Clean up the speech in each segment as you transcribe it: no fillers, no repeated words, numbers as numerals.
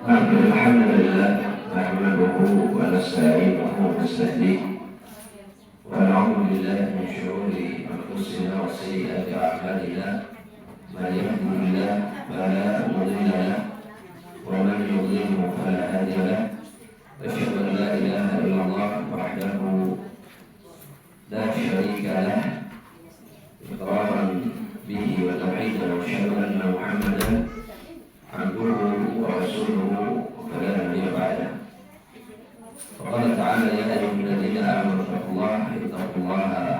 الحمد لله نحمده ونستعينه ونستهديه ونعوذ بالله من شرور انفسنا وسيئات اعمالنا من يهده الله فلا مضل له ومن يضلله فلا هادي له اشهد ان لا اله الا الله وحده لا شريك له اقرارا به وتوحيدا واشهد ان محمدا عبده ورسوله فلا نبي بعده. وقال تعالى يا أيها الذين آمنوا اتقوا الله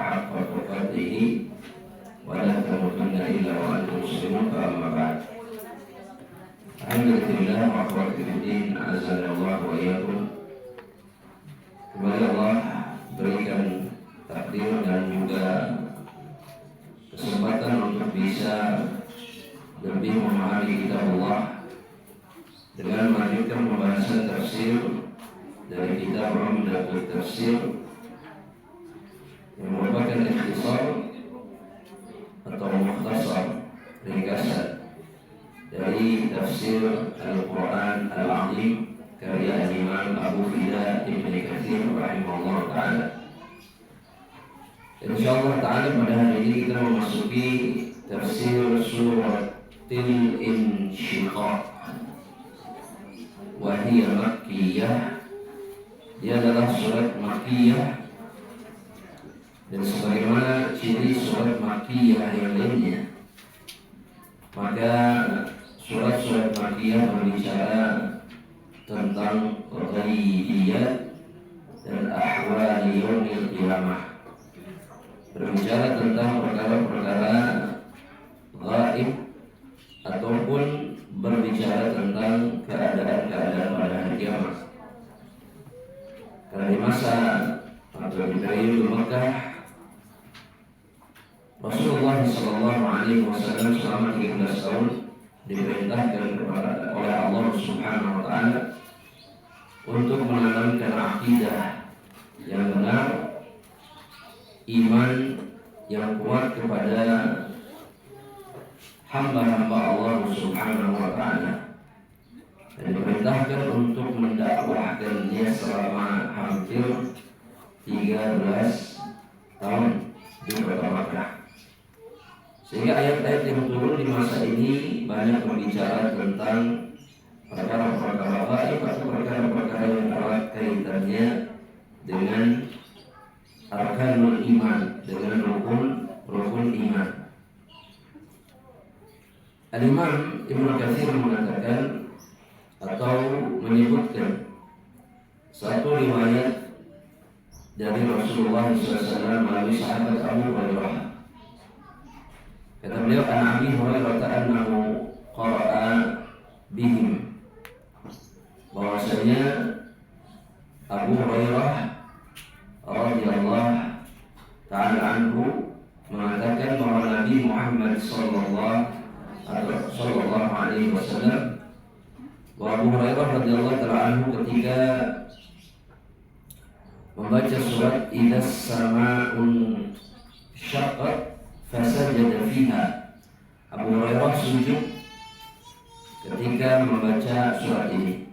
حق تقاته ولا تموتن إلا وأنتم مسلمون. فأما بعد، أحبتي الله وأخواتي في الدين أعزني الله وإياكم. Kepada Allah berikan takdir dan juga kesempatan untuk bisa lebih memahami kitab Allah dengan melanjutkan pembahasan tafsir dari kitab Umdatul Tafsir yang merupakan ikhtisar atau mukhtasar ringkasan dari tafsir Al-Quran Al-Azim karya Imam Abu Fida Ibn Katsir rahimahullah ta'ala. InsyaAllah ta'ala pada hari ini kita memasuki tafsir surat Insyiqaq wahiyya Makkiyah. Dia adalah surat Makkiyah, dan sebagaimana ciri surat Makkiyah yang lainnya, maka surat-surat Makkiyah berbicara tentang ghaibiyat dan ahwal yaumil qiyamah, berbicara tentang perkara-perkara gaib ataupun berbicara tentang keadaan-keadaan pada hari kiamat. Karena di masa atau di periode Mekah, Rasulullah SAW selama 13 tahun diperintahkan oleh Allah Subhanahu Wa Taala untuk menanamkan akidah yang benar, iman yang kuat kepada hamba-hamba Allah Subhanahu Wa Taala, dan diperintahkan untuk mendakwahkannya selama hampir 13 tahun di kota Makkah. Sehingga ayat-ayat yang turun di masa ini banyak berbicara tentang perkara-perkara gaib atau perkara-perkara yang erat kaitannya dengan arkanul iman, dengan rukun iman. Al-Imam Ibn Katsir mengatakan atau menyebutkan satu riwayat dari Rasulullah SAW melalui sahabat Abu Hurairah. Kata beliau, an Abi Hurairah annahu qara'a bihim, bahwasanya Abu Hurairah radhiyallahu ta'ala anhu mengatakan bahwa Nabi Muhammad sallallahu alaihi wasallam, wa Abu Hurairah radhiyallahu ta'ala anhu ketika membaca surat Idas Sama'un Syaqqat fasajada fiha, Abu Hurairah sujud ketika membaca surat ini.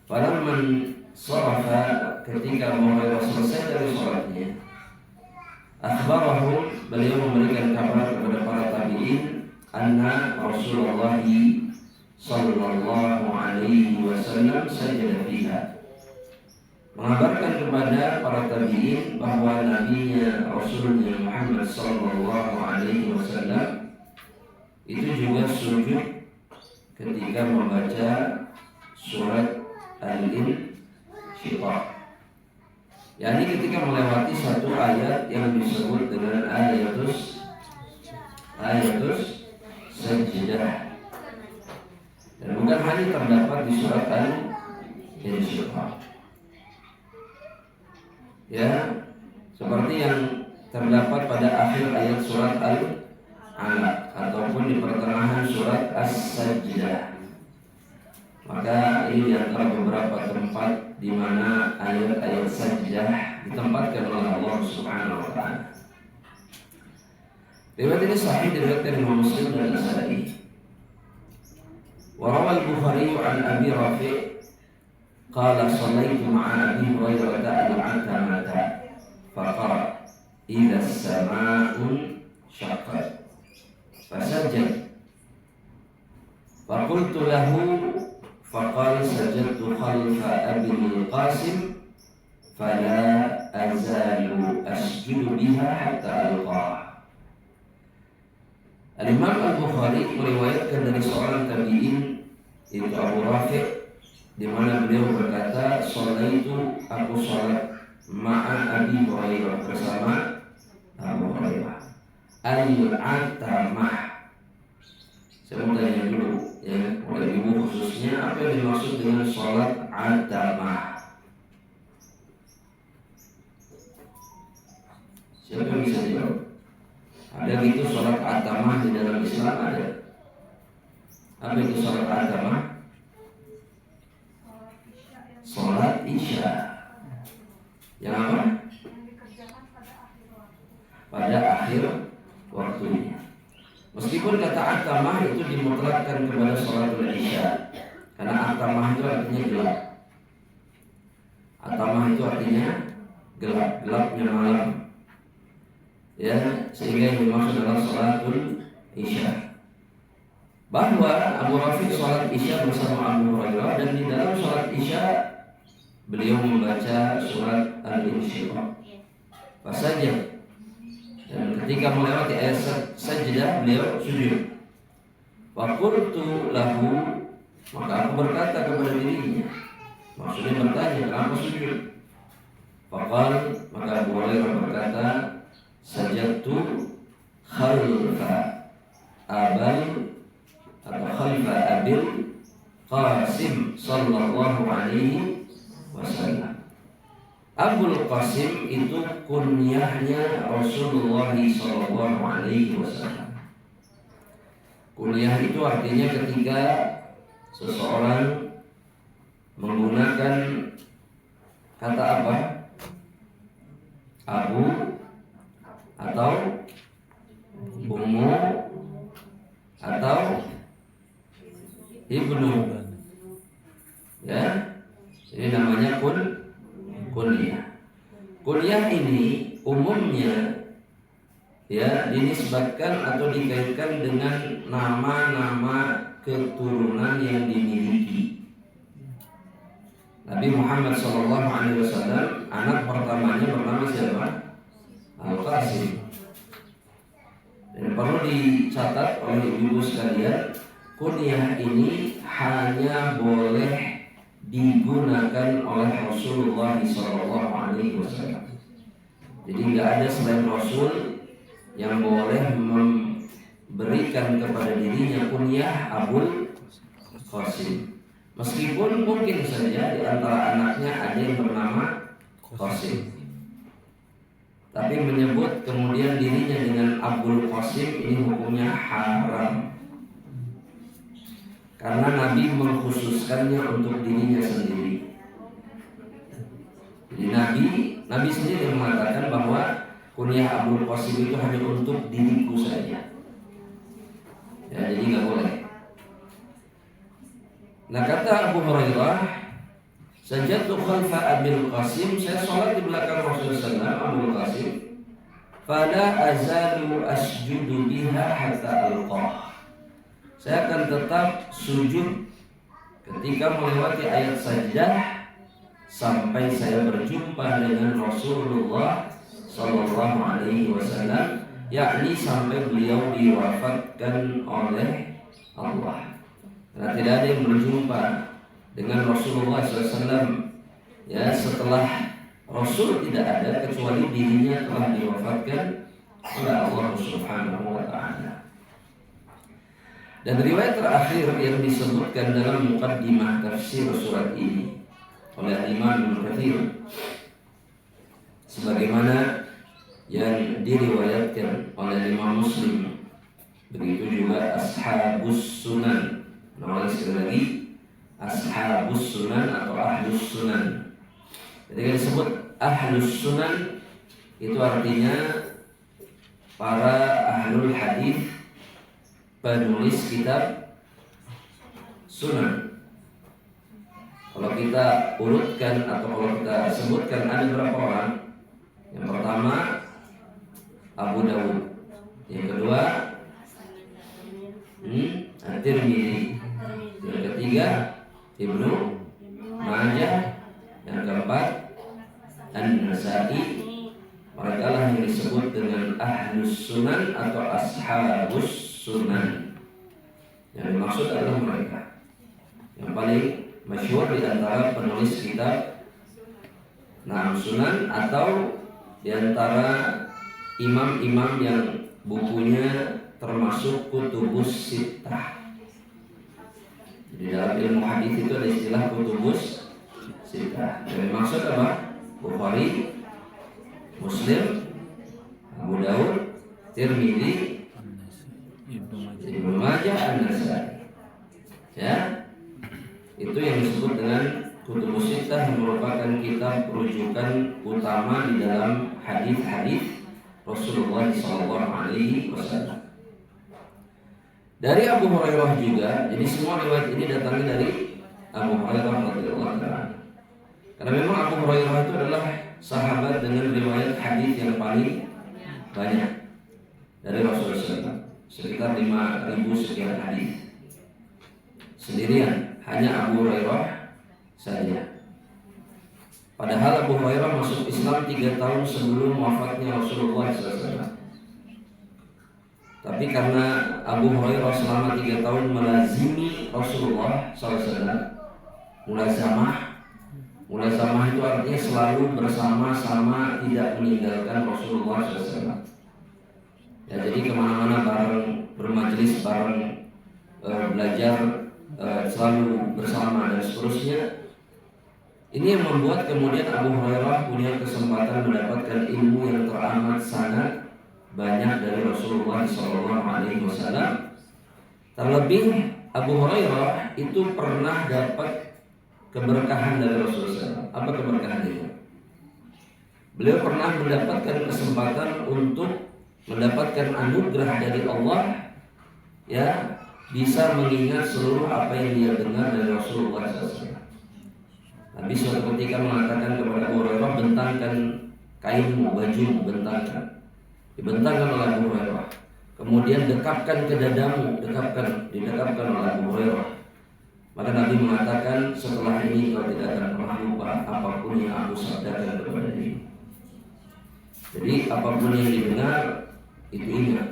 Falamman sarafa, ketika Abu Hurairah selesai dari suratnya, akhbarahum, beliau memberikan kabar kepada para tabi'in, anna Rasulullah sallallahu alaihi wasallam sajada fiha, mengabarkan kepada para tabi'in bahwa nabinya Rasulnya Muhammad sallallahu alaihi wasallam itu juga sujud ketika membaca surat Al-Insyiqaq, yakni ketika melewati satu ayat yang disebut dengan ayatus sajdah, dan bukan hanya terdapat di surat Al-Insyiqaq, ya, seperti yang terdapat pada akhir ayat surat Al-Alaq ataupun di pertengahan surat As-Sajdah. Maka ini antara beberapa tempat di mana ayat-ayat sajdah ditempatkan oleh Allah Subhanahu Wa Taala. Riwayat ini sahih diriwayatkan Imam Muslim dan Nasa'i. وروى البخاري عن أبي رافع قال صليت مع أبي هريرة العتمة فقرأ إذا السماء انشقت فسجد فقلت له فقال سجدت خلف أبي القاسم فلا أزال أسجد بها حتى ألقاه. Al-Imam Al-Bukhari meriwayatkan dari seorang tabi'in yaitu Abu Rafi' di mana beliau berkata, "Sholaitu aku salat ma'a Abi Hurairah bersama Abu Hurairah al-atamah." Saya mau tanya dulu ya, oleh ibu khususnya apa yang dimaksud dengan salat atamah? Siapa yang bisa jawab? Ada gitu sholat atamah di dalam Islam ada? Apa itu sholat atamah? Sholat isya. Yang apa? Pada akhir waktunya. Meskipun kata atamah itu dimutlakkan kepada sholat isya, karena atamah itu artinya gelap. Atamah itu artinya gelap, gelapnya malam. Ya, sehingga yang dimaksud adalah sholatul isya. Bahwa Abu Rafiq sholat isya bersama Abu Hurairah, dan di dalam sholat isya beliau membaca surat Al-Insyiqaq. Fasajad, dan ketika melewati ayat sajdah beliau sujud. Wa qultu lahu, maka aku berkata kepada dirinya, maksudnya bertanya kenapa sujud. Faqal, maka Abu Hurairah berkata, sajadtu khalfa abal atau khalfa abil Qasim sallallahu alaihi wasallam. Abul Qasim itu kunyahnya Rasulullah sallallahu alaihi wasallam. Kunyah itu artinya ketika seseorang menggunakan kata apa? Abu atau ummu atau ibnu, ya, ini namanya kunyah. Kunyah ini umumnya ya dinisbatkan atau dikaitkan dengan nama-nama keturunan yang dimiliki. Nabi Muhammad SAW anak pertamanya bernama siapa? Al-Qasim. Dan perlu dicatat oleh ibu sekalian, kunyah ini hanya boleh digunakan oleh Rasulullah SAW. Jadi nggak ada selain Rasul yang boleh memberikan kepada dirinya kunyah Abul Qasim. Meskipun mungkin saja di antara anaknya ada yang bernama Qasim, tapi menyebut kemudian dirinya dengan Abul Qasim ini hukumnya haram, karena Nabi mengkhususkannya untuk dirinya sendiri. Jadi Nabi sendiri mengatakan bahwa kunyah Abul Qasim itu hanya untuk diriku saja. Ya, jadi nggak boleh. Nah, kata Abu Hurairah, sajadtu khalfa Abil Qasim, saya sholat di belakang Rasulullah SAW, Abul Qasim, fala azalu asjudu biha hatta alqah. Saya akan tetap sujud ketika melewati ayat sajdah sampai saya berjumpa dengan Rasulullah sallallahu alaihi wasallam, yakni sampai beliau diwafatkan oleh Allah. Karena tidak ada yang berjumpa dengan Rasulullah SAW ya setelah Rasul tidak ada kecuali dirinya telah diwafatkan oleh Allah Subhanahu wa taala. Dan riwayat terakhir yang disebutkan dalam muqaddimah tafsir surat ini oleh Imam Ibnu Katsir, sebagaimana yang diriwayatkan oleh Imam Muslim, begitu juga Ashabus Sunan. Nama sekali lagi Ashabus Sunan atau Ahlus Sunan. Ketika disebut Ahlus Sunan itu artinya para ahlul hadis, penulis kitab sunan. Kalau kita urutkan atau kalau kita sebutkan ada berapa orang? Yang pertama Abu Dawud, yang kedua At-Tirmidzi, yang ketiga Ibnu Majah, yang keempat An-Nasa'i. Mereka lah yang disebut dengan Ahlus Sunan atau Ashabus Sunan. Yang dimaksud adalah mereka yang paling masyhur di antara penulis kitab Sunan atau di antara imam-imam yang bukunya termasuk Kutubus Sittah. Di dalam ilmu hadis itu ada istilah Kutubus Sittah. Yang dimaksud apa? Bukhari, Muslim, Abu Dawud, Tirmidzi, Ibnu Majah, An-Nasa'i. Ya, itu yang disebut dengan Kutubus Sittah, yang merupakan kitab rujukan utama di dalam hadis-hadis Rasulullah SAW. Dari Abu Hurairah juga, jadi semua riwayat ini datangnya dari Abu Hurairah radhiyallahu anhu. Karena memang Abu Hurairah itu adalah sahabat dengan riwayat hadis yang paling banyak dari Rasulullah SAW, sekitar 5.000 sekian hadis. Sendirian, hanya Abu Hurairah saja. Padahal Abu Hurairah masuk Islam 3 tahun sebelum wafatnya Rasulullah SAW. Tapi karena Abu Hurairah selama 3 tahun melazimi Rasulullah SAW, mulazamah itu artinya selalu bersama-sama, tidak meninggalkan Rasulullah SAW. Ya, jadi kemana-mana bareng, bermajelis bareng, belajar selalu bersama dan seterusnya. Ini yang membuat kemudian Abu Hurairah punya kesempatan mendapatkan ilmu yang teramat sangat banyak dari Rasulullah SAW. Terlebih Abu Hurairah itu pernah dapat keberkahan dari Rasulullah SAW. Apa keberkahan itu? Beliau pernah mendapatkan kesempatan untuk mendapatkan anugerah dari Allah, ya, bisa mengingat seluruh apa yang dia dengar dari Rasulullah SAW. Nabi suatu ketika mengatakan kepada Abu Hurairah, bentangkan kainmu, bajumu, bentangkan. Dibentangkan oleh Abu Hurairah. Kemudian dekapkan ke dadamu, didekapkan oleh Abu Hurairah. Maka Nabi mengatakan, setelah ini kau tidak akan pernah lupa apapun yang aku sabdakan kepada dirimu. Jadi apapun yang didengar itu ingat.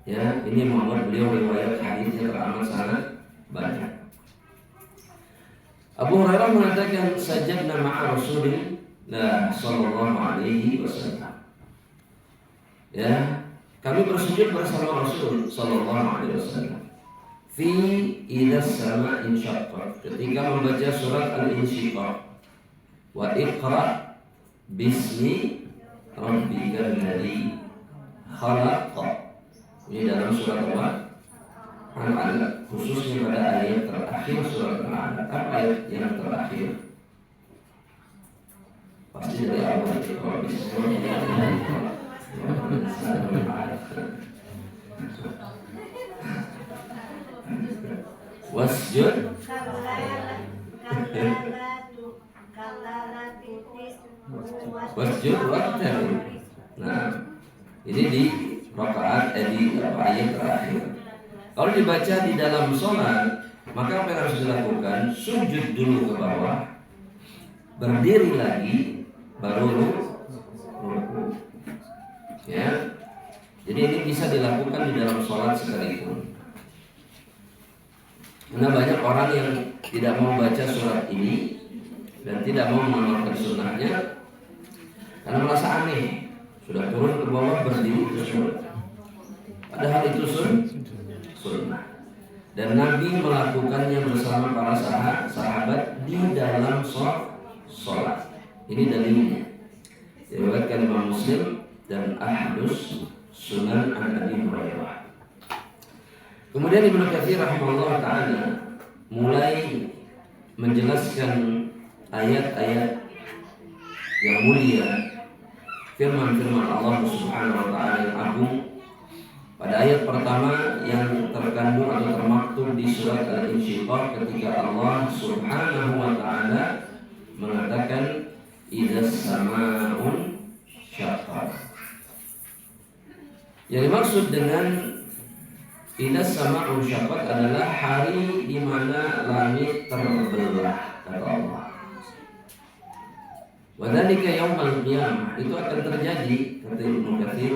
Ya, ini membuat beliau riwayat hadisnya teramat sangat banyak. Abu Hurairah mengatakan, sajadna ma'a Rasulillah sallallahu alaihi wasallam. Ya, kami bersujud bersama Rasul sallallahu alaihi wasallam. Fi idza sama insyaqqat, ketika membaca surat Al-Insyiqaq. Wa iqra bismi rabbikal ladzi khalaq. Ini dalam surat apa? Al-Alaq, khususnya pada ayat terakhir surat Al-Alaq. Apa ayat yang terakhir? Pasti dari awal. Wasjud. Wasjud waqtar. Nah, ini di rakaat di ayat terakhir. Kalau dibaca di dalam sholat, maka apa yang harus dilakukan? Sujud dulu ke bawah, berdiri lagi, baru ruku. Ya, jadi ini bisa dilakukan di dalam sholat sekalipun. Karena banyak orang yang tidak mau baca surat ini dan tidak mau mengamalkan sunnahnya karena merasa aneh. Sudah turun ke bawah, berdiri ke sholat. Padahal itu sunnah. Dan Nabi melakukannya bersama para sahabat di dalam sholat. Ini dalilnya. Diriwayatkan Imam Muslim dan Ahlus Sunan an Abi Hurairah. Kemudian Ibnu Katsir rahimahullah ta'ala mulai menjelaskan ayat-ayat yang mulia, firman-firman Allah Subhanahu wa ta'ala yang agung pada ayat pertama yang terkandung atau termaktub di surat Al-Insyiqaq ketika Allah Subhanahu wa taala mengatakan idzas sama'un syaqqat. Yang dimaksud dengan idzas sama'un syaqqat adalah hari di mana langit terbelah, kata Allah. Wa dzalika yaumul qiyamah, itu akan terjadi kata Ibnu Katsir,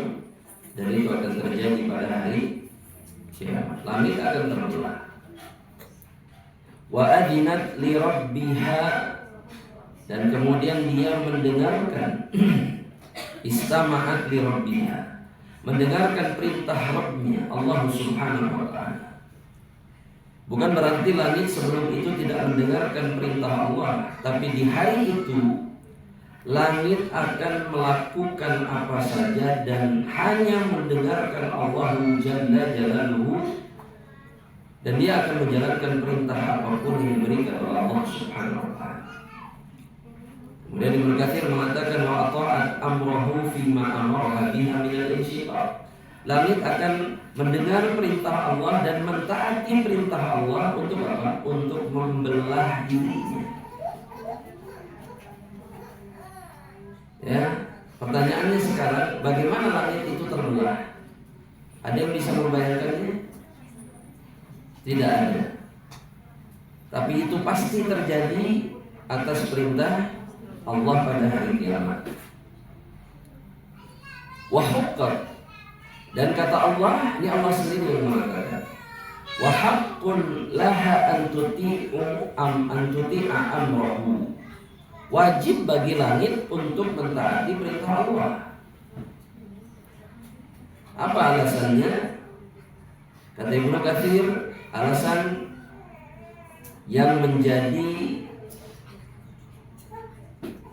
dan itu akan terjadi pada hari kiamat. Langit akan terbelah. Wa adinat li rabbiha, dan kemudian dia mendengarkan istama'at li rabbiha, mendengarkan perintah Rabbnya Allah Subhanahu wa taala. Bukan berarti langit sebelum itu tidak mendengarkan perintah Allah, tapi di hari itu langit akan melakukan apa saja dan hanya mendengarkan Allah Jalla Jalaluhu, dan dia akan menjalankan perintah apapun yang diberikan oleh Allah Subhanahu wa taala. Kemudian Ibnu Katsir mengatakan wa ta'at amrahu fima amara biha min al-insyiqaq. Langit akan mendengar perintah Allah dan mentaati perintah Allah untuk apa? Untuk membelah dirinya. Ya, pertanyaannya sekarang, bagaimana langit itu terbelah? Ada yang bisa membayangkannya? Tidak ada. Tapi itu pasti terjadi atas perintah Allah pada hari kiamat. Wa huqqat, dan kata Allah, ini Allah sendiri yang mengatakan, wa haqqun laha an tuti'a amrahu. Wajib bagi langit untuk mentaati perintah Allah. Apa alasannya? Kata Ibnu Katsir, alasan yang menjadi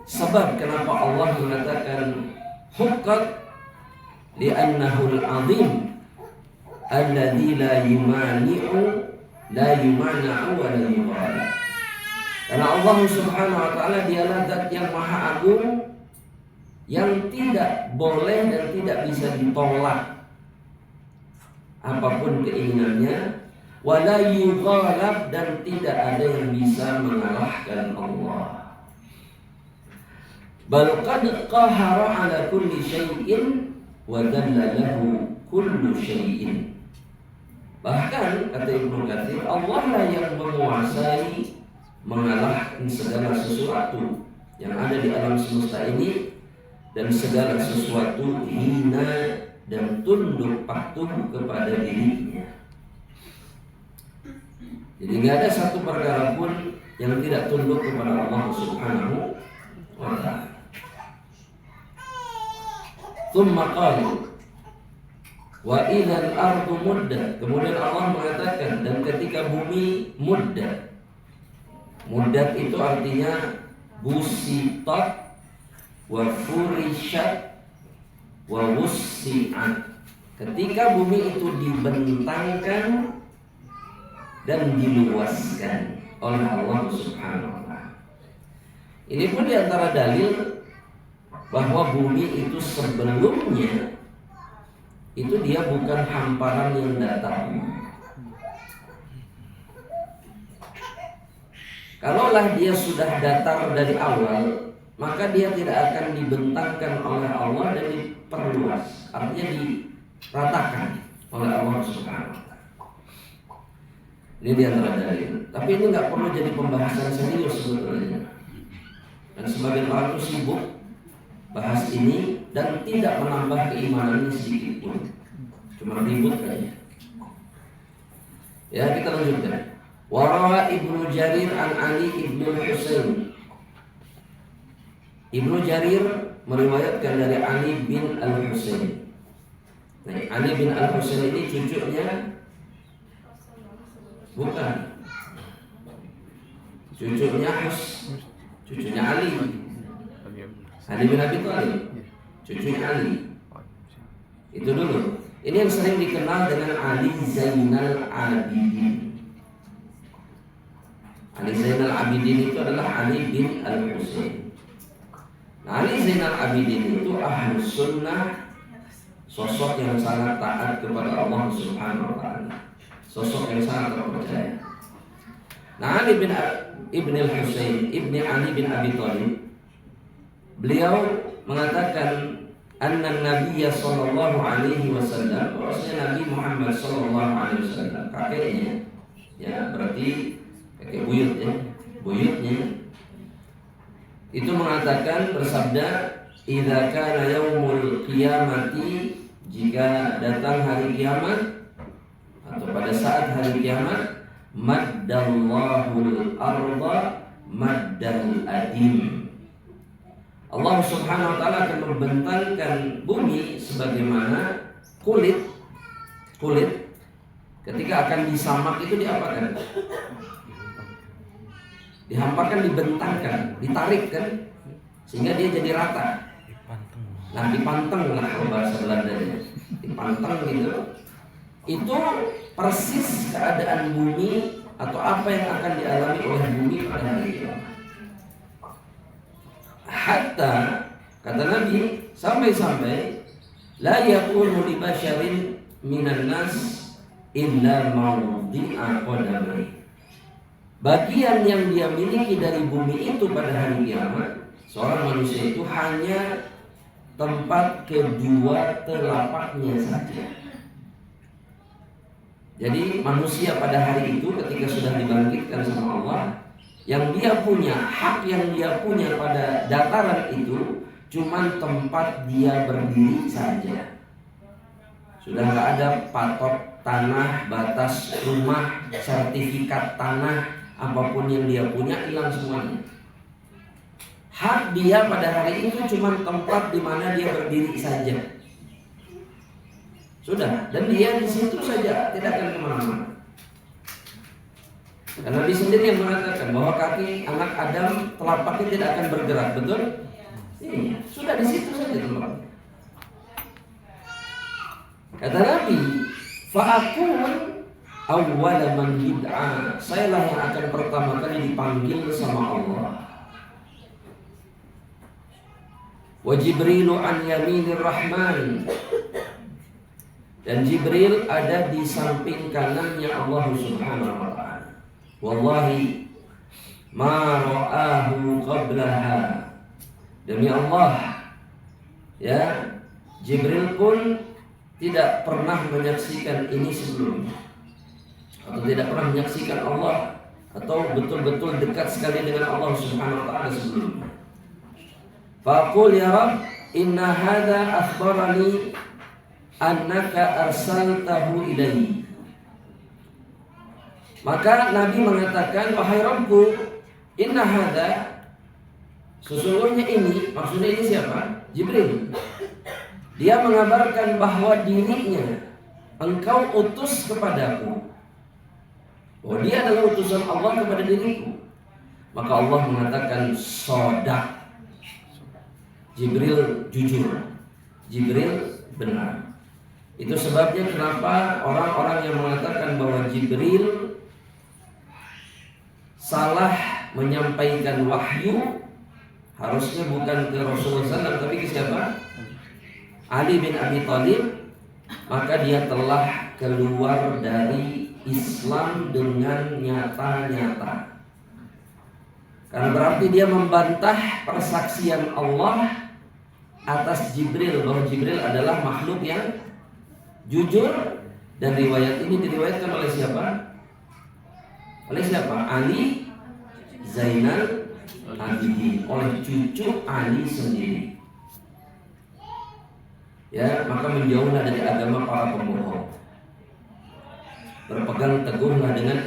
sebab kenapa Allah mengatakan huqqat li'annahu al-'azim alladzi la yumani'u wa la yughalib. Karena Allah Subhanahu wa taala dialah zat yang maha agung, yang tidak boleh dan tidak bisa ditolak apapun keinginannya, wala yughalab, dan tidak ada yang bisa mengalahkan Allah. Bal qad qahara ala kulli syai'in wa dalla lahu kullu syai'in. Bahkan kata Ibnu Katsir, Allah lah yang menguasai, mengalahkan segala sesuatu yang ada di alam semesta ini, dan segala sesuatu hina dan tunduk patuh kepada dirinya. Jadi tidak ada satu perkara pun yang tidak tunduk kepada Allah Subhanahu wa ta'ala. Tsumma qala wa idzal ardu muddat. Kemudian Allah mengatakan, dan ketika bumi muddat. Muddat itu artinya busitat wa furishat wa wussi'at. Ketika bumi itu dibentangkan dan diluaskan oleh Allah Subhanahu wa ta'ala. Ini pun diantara dalil bahwa bumi itu sebelumnya itu dia bukan hamparan yang datar. Kalaulah dia sudah datar dari awal, maka dia tidak akan dibentangkan oleh Allah dan diperluas, artinya diratakan oleh Allah Subhanahu wa ta'ala. Ini di antara dalil. Tapi ini nggak perlu jadi pembahasan serius sebetulnya. Dan sebagian orang itu sibuk bahas ini dan tidak menambah keimanannya sedikit pun, cuma ribut aja. Ya, kita lanjutkan. Warawa Ibnu Jarir an Ali ibnu Husain. Ibnu Jarir meriwayatkan dari Ali bin Al-Husain. Nah, Ali bin Al-Husain ini cucunya, bukan, cucunya Ali. Ali bin Abi Thalib, cucunya Ali. Itu dulu. Ini yang sering dikenal dengan Ali Zainal Abidin. Ali Zainal Abidin itu adalah Ali bin Al-Husain. Nah, Ali Zainal Abidin itu ahlus sunnah sosok yang sangat taat kepada Allah Subhanahu wa taala, sosok yang sangat terpercaya. Nah, Ali bin Al-Husain ibni Ali bin Abi Thalib, beliau mengatakan anna Nabiyya sallallahu alaihi wasallam, bahwasanya Nabi Muhammad sallallahu alaihi wasallam, kakeknya, ya berarti kakek buyut ya, buyutnya itu mengatakan, bersabda, idza kana yaumul qiyamati, jika datang hari kiamat atau pada saat hari kiamat, maddallahul arda maddal adim, Allah Subhanahu wa taala akan membentangkan bumi sebagaimana kulit ketika akan disamak itu diapakan? Dihampakan, dibentangkan, ditarik kan, sehingga dia jadi rata. Nah, dipanteng lah kalau bahasa Belandanya, dipanteng gitu. Itu persis keadaan bumi atau apa yang akan dialami oleh bumi pada hari kiamat. Hatta, kata Nabi, sampai-sampai la yakunu li basyarin minan nas illa mawdi'a qadamai. Bagian yang dia miliki dari bumi itu pada hari kiamat, seorang manusia itu hanya tempat kedua telapaknya saja. Jadi manusia pada hari itu ketika sudah dibangkitkan sama Allah, yang dia punya, hak yang dia punya pada dataran itu cuman tempat dia berdiri saja. Sudah nggak ada patok tanah, batas rumah, sertifikat tanah, apapun yang dia punya hilang semuanya. Hak dia pada hari itu cuma tempat di mana dia berdiri saja. Sudah, dan dia di situ saja, tidak akan kemana-mana. Dan Nabi sendiri yang mengatakan bahwa kaki anak Adam telapaknya tidak akan bergerak, betul? Iya, sudah di situ saja tempatnya. Kata Nabi, fa'akun awwala man yud'a, sayalah yang akan pertama kali dipanggil sama Allah. Wa Jibrilu an yaminir rahman, dan Jibril ada di samping kanannya Allah Subhanahu wa ta'ala. Wallahi ma ra'ahu qablaha, demi Allah, ya, Jibril pun tidak pernah menyaksikan ini sebelumnya, atau tidak pernah menyaksikan Allah, atau betul-betul dekat sekali dengan Allah Subhanahu wa ta'ala sebelumnya. Faqul ya Rabb, inna hadha akhbarani annaka arsaltahu ilayhi. Maka Nabi mengatakan, wahai Rabbku, inna hadha, sesungguhnya ini, maksudnya ini siapa? Jibril. Dia mengabarkan bahwa dirinya engkau utus kepadaku, bahwa dia adalah utusan Allah kepada diriku. Maka Allah mengatakan, sodak, Jibril jujur, Jibril benar. Itu sebabnya kenapa orang-orang yang mengatakan bahwa Jibril salah menyampaikan wahyu, harusnya bukan ke Rasulullah SAW, tapi ke siapa? Ali bin Abi Thalib. Maka dia telah keluar dari Islam dengan nyata-nyata, karena berarti dia membantah persaksian Allah atas Jibril, bahwa Jibril adalah makhluk yang jujur. Dan riwayat ini diriwayatkan oleh siapa? Oleh siapa? Ali Zainal Abidin, oleh cucu Ali sendiri. Ya, maka menjauhlah dari agama para pembohong, berpegang teguhlah dengan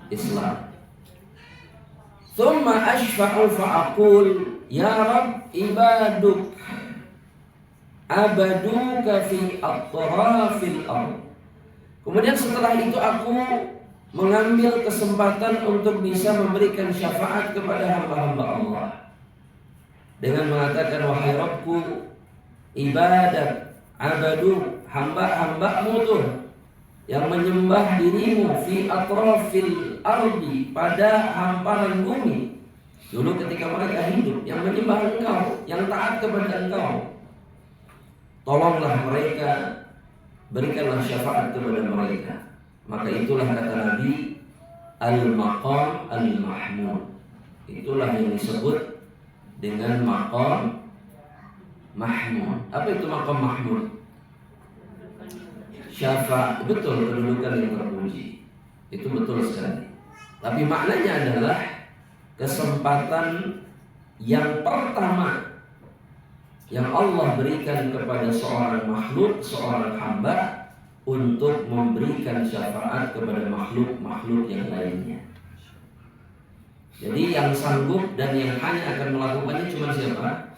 Islam. Thumma ashfa'u fa'aqul ya Rabb, ibaduk abaduka fi atrafil ardh. Kemudian setelah itu aku mengambil kesempatan untuk bisa memberikan syafaat kepada hamba-hamba Allah dengan mengatakan, wahai Rabbku, ibadat abadu, hamba-hambamu tuh yang menyembah dirimu fi atrafil ardi, pada hamparan bumi. Dulu ketika mereka hidup, yang menyembah engkau, yang taat kepada engkau. tolonglah mereka, berikanlah syafaat kepada mereka. Maka itulah kata Nabi, al-maqam al-mahmud. Itulah yang disebut dengan maqam mahmud. Apa itu maqam mahmud? Syafaat, betul, kedudukan yang terpuji. Itu betul sekali. Tapi maknanya adalah kesempatan yang pertama yang Allah berikan kepada seorang makhluk, seorang hamba, untuk memberikan syafaat kepada makhluk-makhluk yang lainnya. Jadi yang sanggup dan yang hanya akan melakukannya cuma siapa?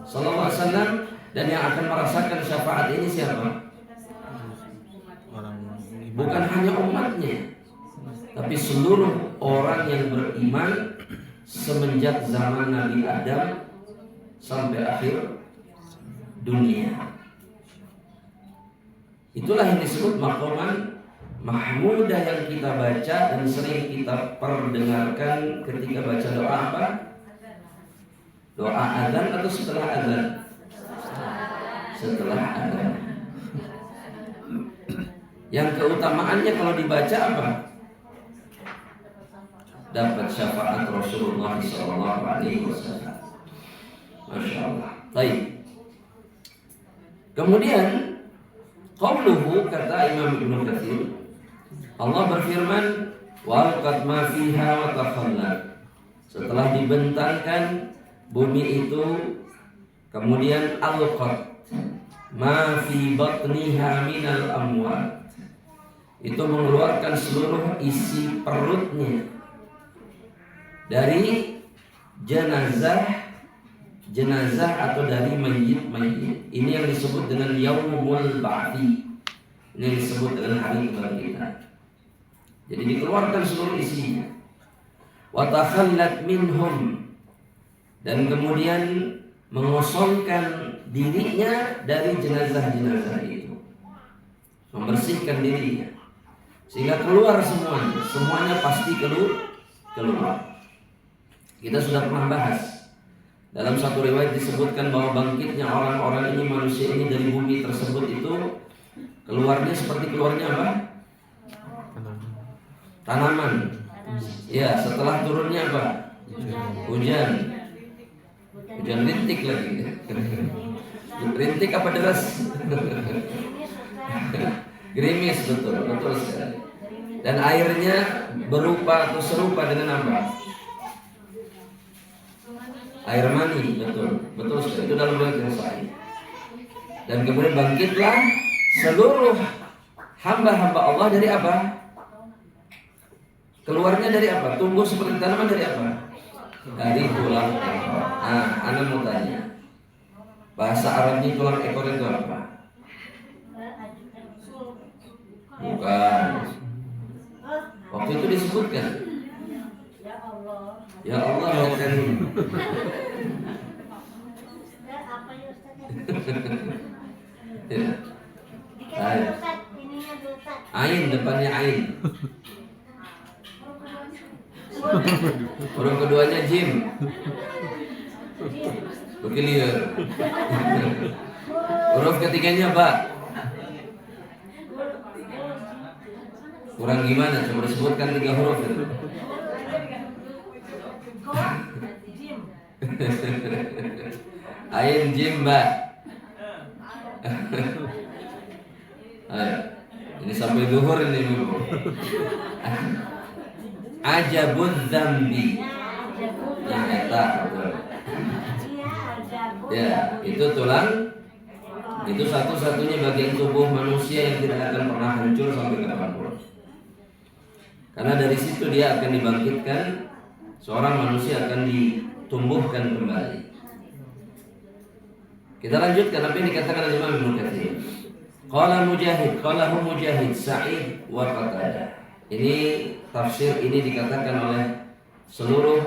Sallallahu alaihi wasallam. Dan yang akan merasakan syafaat ini siapa? Bukan hanya umatnya, tapi seluruh orang yang beriman semenjak zaman Nabi Adam sampai akhir dunia. Itulah yang disebut maqaman mahmudah yang kita baca dan sering kita perdengarkan ketika baca doa apa? Doa azan atau setelah azan? Setelah azan. Yang keutamaannya kalau dibaca apa? Dapat syafaat Rasulullah SAW. Masya Allah. Baik. Kemudian qauluhu, kata Imam Ibnu Katsir, Allah berfirman, wa alqat ma fiha wa takhallat. Setelah dibentangkan bumi itu, kemudian alqat ma fi batniha minal amwat. Itu mengeluarkan seluruh isi perutnya dari jenazah atau dari mayit. Ini yang disebut dengan yaumul ba'thi. Ini disebut dengan hari kebangkitan. Jadi dikeluarkan seluruh isinya. Wa takhallat minhum, dan kemudian mengosongkan dirinya dari jenazah-jenazah itu. Membersihkan dirinya sehingga keluar semuanya pasti keluar. Kita sudah pernah bahas. Dalam satu riwayat disebutkan bahwa bangkitnya orang-orang ini, manusia ini dari bumi tersebut itu keluarnya seperti keluarnya apa? Tanaman. Ya, setelah turunnya apa? Hujan rintik lagi. Rintik apa deras? Gerimis, betul sekali. Dan airnya berupa atau serupa dengan apa? Air mani, betul sekali. Itu dalam riwayat yang sahih. Dan kemudian bangkitlah seluruh hamba-hamba Allah dari apa? Keluarnya dari apa? Tumbuh seperti tanaman dari apa? Dari tulang ekor. Anda mau tanya, bahasa Arabnya tulang ekor itu apa? Bukan. Waktu itu disebutkan, ya Allah ya Karim. Ain, depannya ain. Huruf keduanya jim. Berkelir. Huruf ketiganya ba. Kurang gimana? Coba disebutkan 3 huruf itu. Ain jim ba. Ayo. Ini sampai zuhur ini dulu. Ajabun dzambi. Yang eta. Ya, itu tulang. Itu satu-satunya bagian tubuh manusia yang tidak akan pernah hancur sampai kapanpun. Karena dari situ dia akan dibangkitkan, seorang manusia akan ditumbuhkan kembali. Kita lanjutkan apa yang dikatakan oleh Imam Ibnu Katsir. Qala Mujahid, Sa'id wa Qatadah. Ini tafsir ini dikatakan oleh seluruh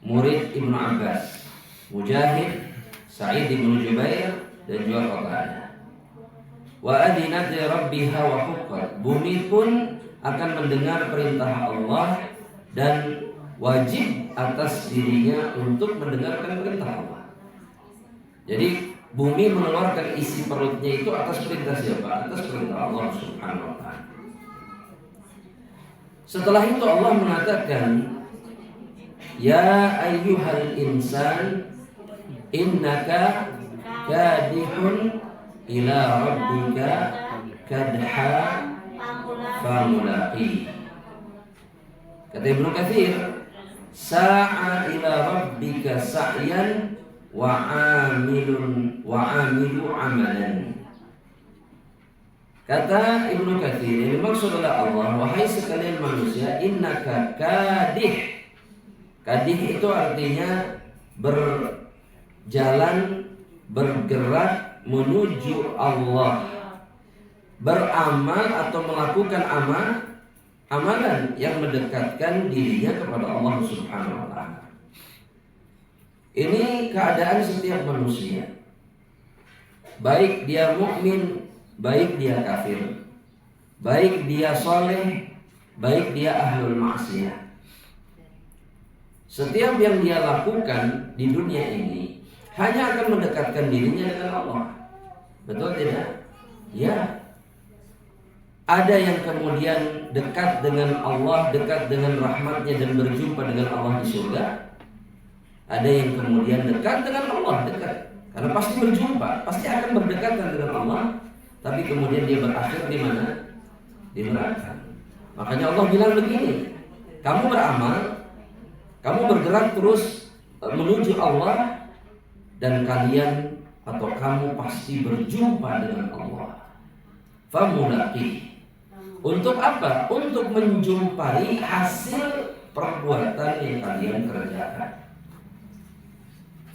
murid Ibnu Abbas. Mujahid, Sa'id bin Jubair dan juga Qatadah. Wa adinat li rabbiha wa huqqat. Bumi pun akan mendengar perintah Allah dan wajib atas dirinya untuk mendengarkan perintah Allah. Jadi bumi mengeluarkan isi perutnya itu atas perintah siapa? Atas perintah Allah Subhanahu wa ta'ala. Setelah itu Allah mengatakan, ya ayyuhal insan innaka kadihun ila rabbika kadha famulaqi. Kata Ibnu Katsir, sa'a ila rabbika sa'yan wa amilu amalan. Kata Ibnu Katsir, yang dimaksud oleh Allah, wahai sekalian manusia, innaka kadih. Kadih itu artinya berjalan, bergerak menuju Allah, beramal atau melakukan amalan yang mendekatkan dirinya kepada Allah Subhanahu wa ta'ala. Ini keadaan setiap manusia, baik dia mukmin, baik dia kafir, baik dia soleh, baik dia ahlul maksiyah. Setiap yang dia lakukan di dunia ini hanya akan mendekatkan dirinya dengan Allah. Betul tidak? Ya. Ada yang kemudian dekat dengan Allah, dekat dengan rahmatnya dan berjumpa dengan Allah di surga. Ada yang kemudian dekat dengan Allah, dekat. Karena pasti berjumpa, pasti akan berdekatan dengan Allah. Tapi kemudian dia berakhir di mana? Di neraka. Makanya Allah bilang begini, kamu beramal, kamu bergerak terus menuju Allah, dan kalian atau kamu pasti berjumpa dengan Allah. Famulaqi. Untuk apa? Untuk menjumpai hasil perbuatan yang kalian kerjakan.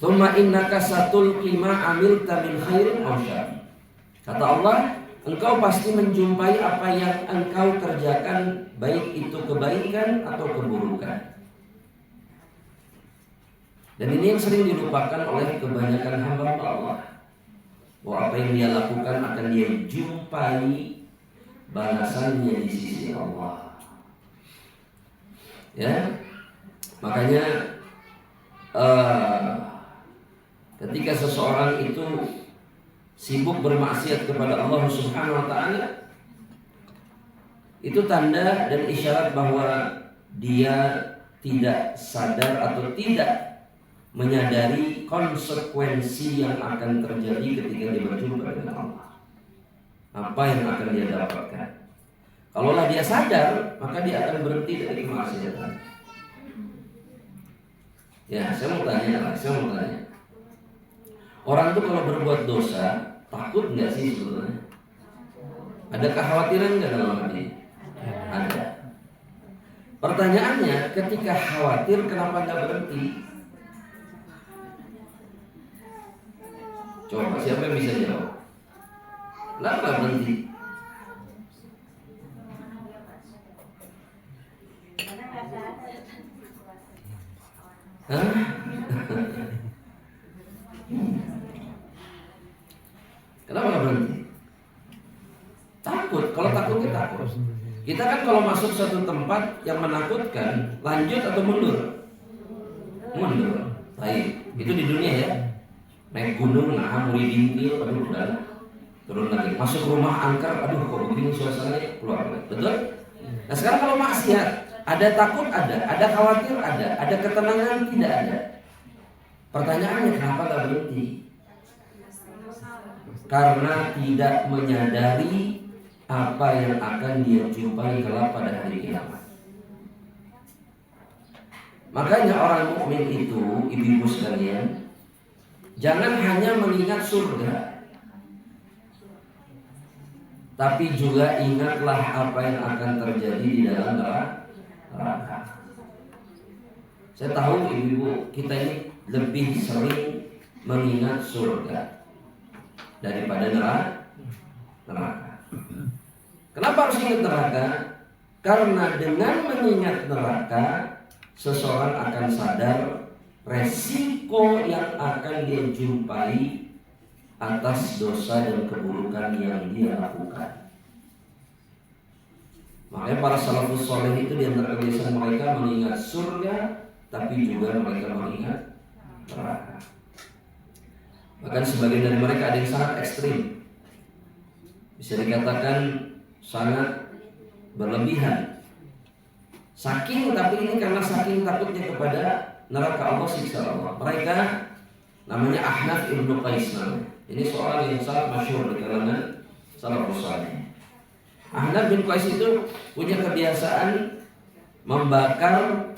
Tsumma innaka satulqi ma amilta min khairin aw syarr. Kata Allah, engkau pasti menjumpai apa yang engkau kerjakan, baik itu kebaikan atau keburukan. Dan ini yang sering dilupakan oleh kebanyakan hamba Allah, bahwa apa yang dia lakukan akan dia jumpai balasannya di sisi Allah. Ya, makanya ketika seseorang itu sibuk bermaksiat kepada Allah Subhanahu wa ta'ala, itu tanda dan isyarat bahwa dia tidak sadar atau tidak menyadari konsekuensi yang akan terjadi ketika dia berjumpa dengan Allah. Apa yang akan dia dapatkan? Kalaulah dia sadar, maka dia akan berhenti dari kemaksiatan. Ya, saya mau tanya. Orang itu kalau berbuat dosa, takut nggak sih sebenarnya? Ada kekhawatiran nggak dalam hati? Ada. Pertanyaannya, ketika khawatir, kenapa nggak berhenti? Coba, siapa yang bisa jawab? Kenapa nggak berhenti? Hah? Kenapa nggak berhenti? Takut. Kalau takut kita takut. Kita kan kalau masuk satu tempat yang menakutkan, lanjut atau mundur? Mundur. Baik. Itu di dunia ya. Naik gunung, muri dintil, aduh udah turun lagi. Masuk rumah angker, aduh kok begini suasananya, keluar lagi. Betul? Nah sekarang kalau maksiat, ada takut ada khawatir ada ketenangan tidak ada. Pertanyaannya kenapa nggak berhenti? Karena tidak menyadari apa yang akan dia jumpai kelak pada hari kiamat. Makanya orang mukmin itu, ibu-ibu sekalian, jangan hanya mengingat surga, tapi juga ingatlah apa yang akan terjadi di dalam neraka. Saya tahu ibu-ibu kita ini lebih sering mengingat surga daripada neraka. Kenapa harus ingat neraka? Karena dengan mengingat neraka, seseorang akan sadar resiko yang akan dia jumpai atas dosa dan keburukan yang dia lakukan. Makanya para salafus soleh itu di antara kebiasaan mereka mengingat surga, tapi juga mereka mengingat neraka. Bahkan sebagian dari mereka ada yang sangat ekstrim, bisa dikatakan sangat berlebihan. Saking, tapi ini karena saking takutnya kepada neraka Allah, siksa Allah. Mereka namanya Ahnaf ibnu Qais. Ini seorang yang sangat masyhur di kalangan salafus saleh. Ahnaf bin Qais itu punya kebiasaan membakar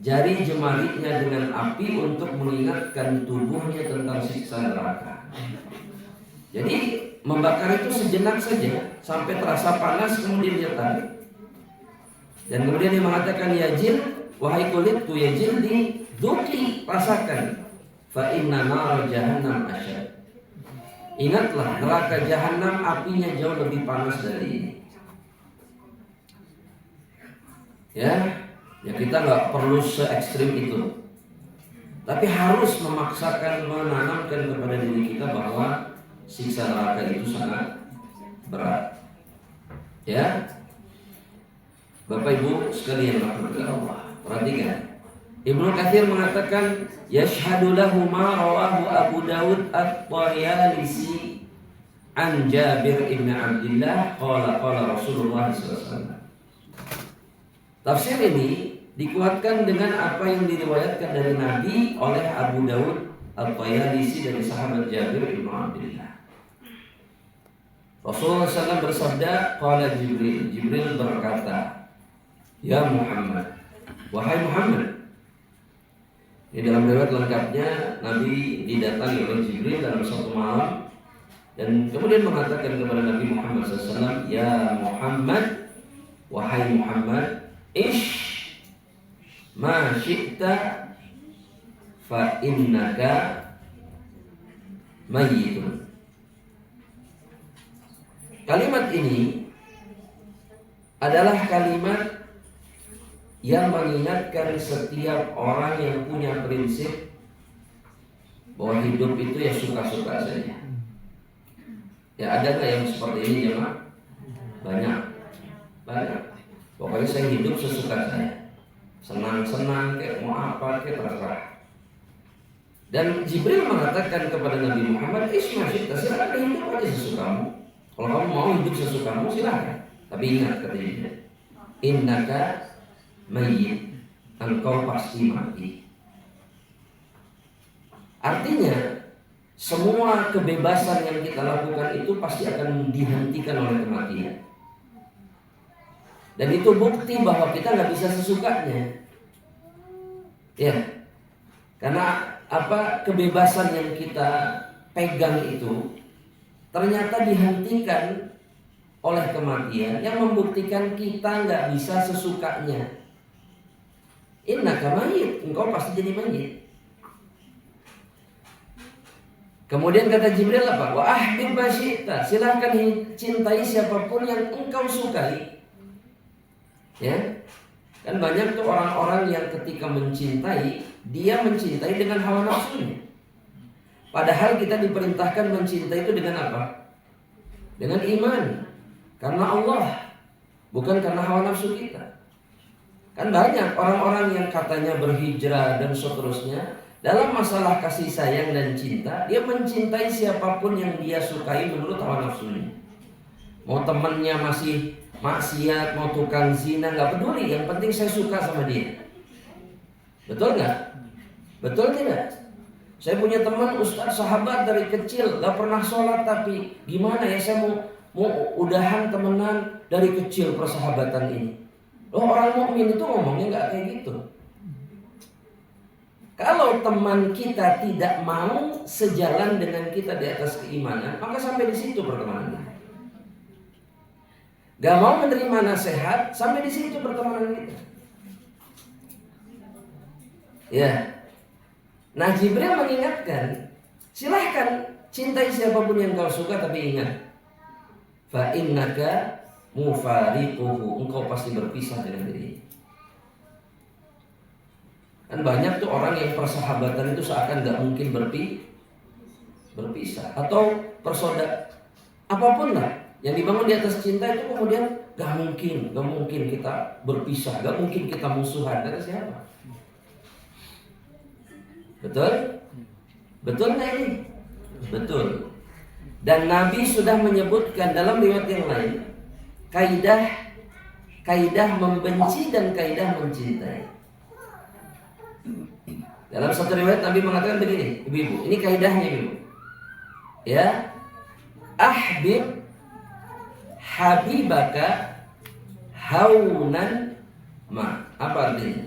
jari jemarinya dengan api untuk mengingatkan tubuhnya tentang siksa neraka. Jadi membakar itu sejenak saja sampai terasa panas, kemudian dia tarik. Dan kemudian dia mengatakan, ya jin, wahai kulitku, ya jildi, duki, rasakan, fa inna nar jahannam asyad. Ingatlah, neraka jahanam apinya jauh lebih panas dari ini. Ya kita nggak perlu se ekstrim itu, tapi harus memaksakan menanamkan kepada diri kita bahwa siksa neraka itu sangat berat. Ya, Bapak Ibu sekalian rahmatullah Allah, perhatikan. Ibnu Katsir mengatakan, yashhadu lahu ma rawahu Abu Dawud at-Tayalisi an Jabir ibn Abdullah qala Rasulullah SAW. Tafsir ini dikuatkan dengan apa yang diriwayatkan dari Nabi oleh Abu Dawud at-Tayalisi dari sahabat Jabir ibn Abdullah. Rasulullah SAW bersabda, qala Jibril berkata, ya Muhammad, wahai Muhammad. Di dalam riwayat lengkapnya, Nabi didatangi oleh Jibril dalam suatu malam dan kemudian mengatakan kepada Nabi Muhammad SAW, ya Muhammad, wahai Muhammad, ish ma syi'ta fa innaka mayyitun. Kalimat ini adalah kalimat yang mengingatkan setiap orang yang punya prinsip bahwa hidup itu ya suka-suka saja. Ya ada nggak yang seperti ini jemaah? Banyak. Pokoknya saya hidup sesuka saya, senang-senang kayak mau apa kayak terserah. Dan Jibril mengatakan kepada Nabi Muhammad, Ismail, silakan hidup aja sesukamu. Kalau kamu mau hidup sesukamu silakan. Tapi ingat katanya, innaka mayyit, engkau pasti mati. Artinya semua kebebasan yang kita lakukan itu pasti akan dihentikan oleh kematian. Dan itu bukti bahwa kita nggak bisa sesukanya. Ya, karena apa, kebebasan yang kita pegang itu ternyata dihentikan oleh kematian yang membuktikan kita nggak bisa sesukanya. Innaka mayyit, engkau pasti jadi mayyit. Kemudian kata Jibril apa? Wa ahbib ma syi'ta, silahkan cintai siapapun yang engkau sukai. Ya, kan banyak tuh orang-orang yang ketika mencintai, dia mencintai dengan hawa nafsunya. Padahal kita diperintahkan mencintai itu dengan apa? Dengan iman, karena Allah, bukan karena hawa nafsu kita. Kan banyak orang-orang yang katanya berhijrah dan seterusnya, dalam masalah kasih sayang dan cinta, dia mencintai siapapun yang dia sukai menurut hawa nafsunya. Mau temannya masih maksiat, mau tukang zina, gak peduli, yang penting saya suka sama dia. Betul gak? Betul tidak? Saya punya teman ustaz sahabat dari kecil, gak pernah sholat, tapi gimana ya, saya mau udahan temenan dari kecil persahabatan ini. Loh, orang mukmin itu ngomongnya gak kayak gitu. Kalau teman kita tidak mau sejalan dengan kita di atas keimanan, maka sampai di situ pertemanan. Gak mau menerima nasihat, sampai di situ pertemanan kita. Ya. Nah, Jibril mengingatkan, silahkan cintai siapapun yang kau suka, tapi ingat, fa innaka mufariquhu, engkau pasti berpisah dengan diri. Kan banyak tuh orang yang persahabatan itu seakan gak mungkin berpisah. Atau persaudara, apapun lah yang dibangun di atas cinta itu kemudian gak mungkin kita berpisah, gak mungkin kita musuhan. Kata siapa? Betul? Betul gak ini? Betul. Dan Nabi sudah menyebutkan dalam riwayat yang lain kaidah membenci dan kaidah mencintai. Dalam satu riwayat Nabi mengatakan begini, ibu-ibu, ini kaidahnya ibu. Ya. Ahbib habibaka haunan ma. Apa artinya?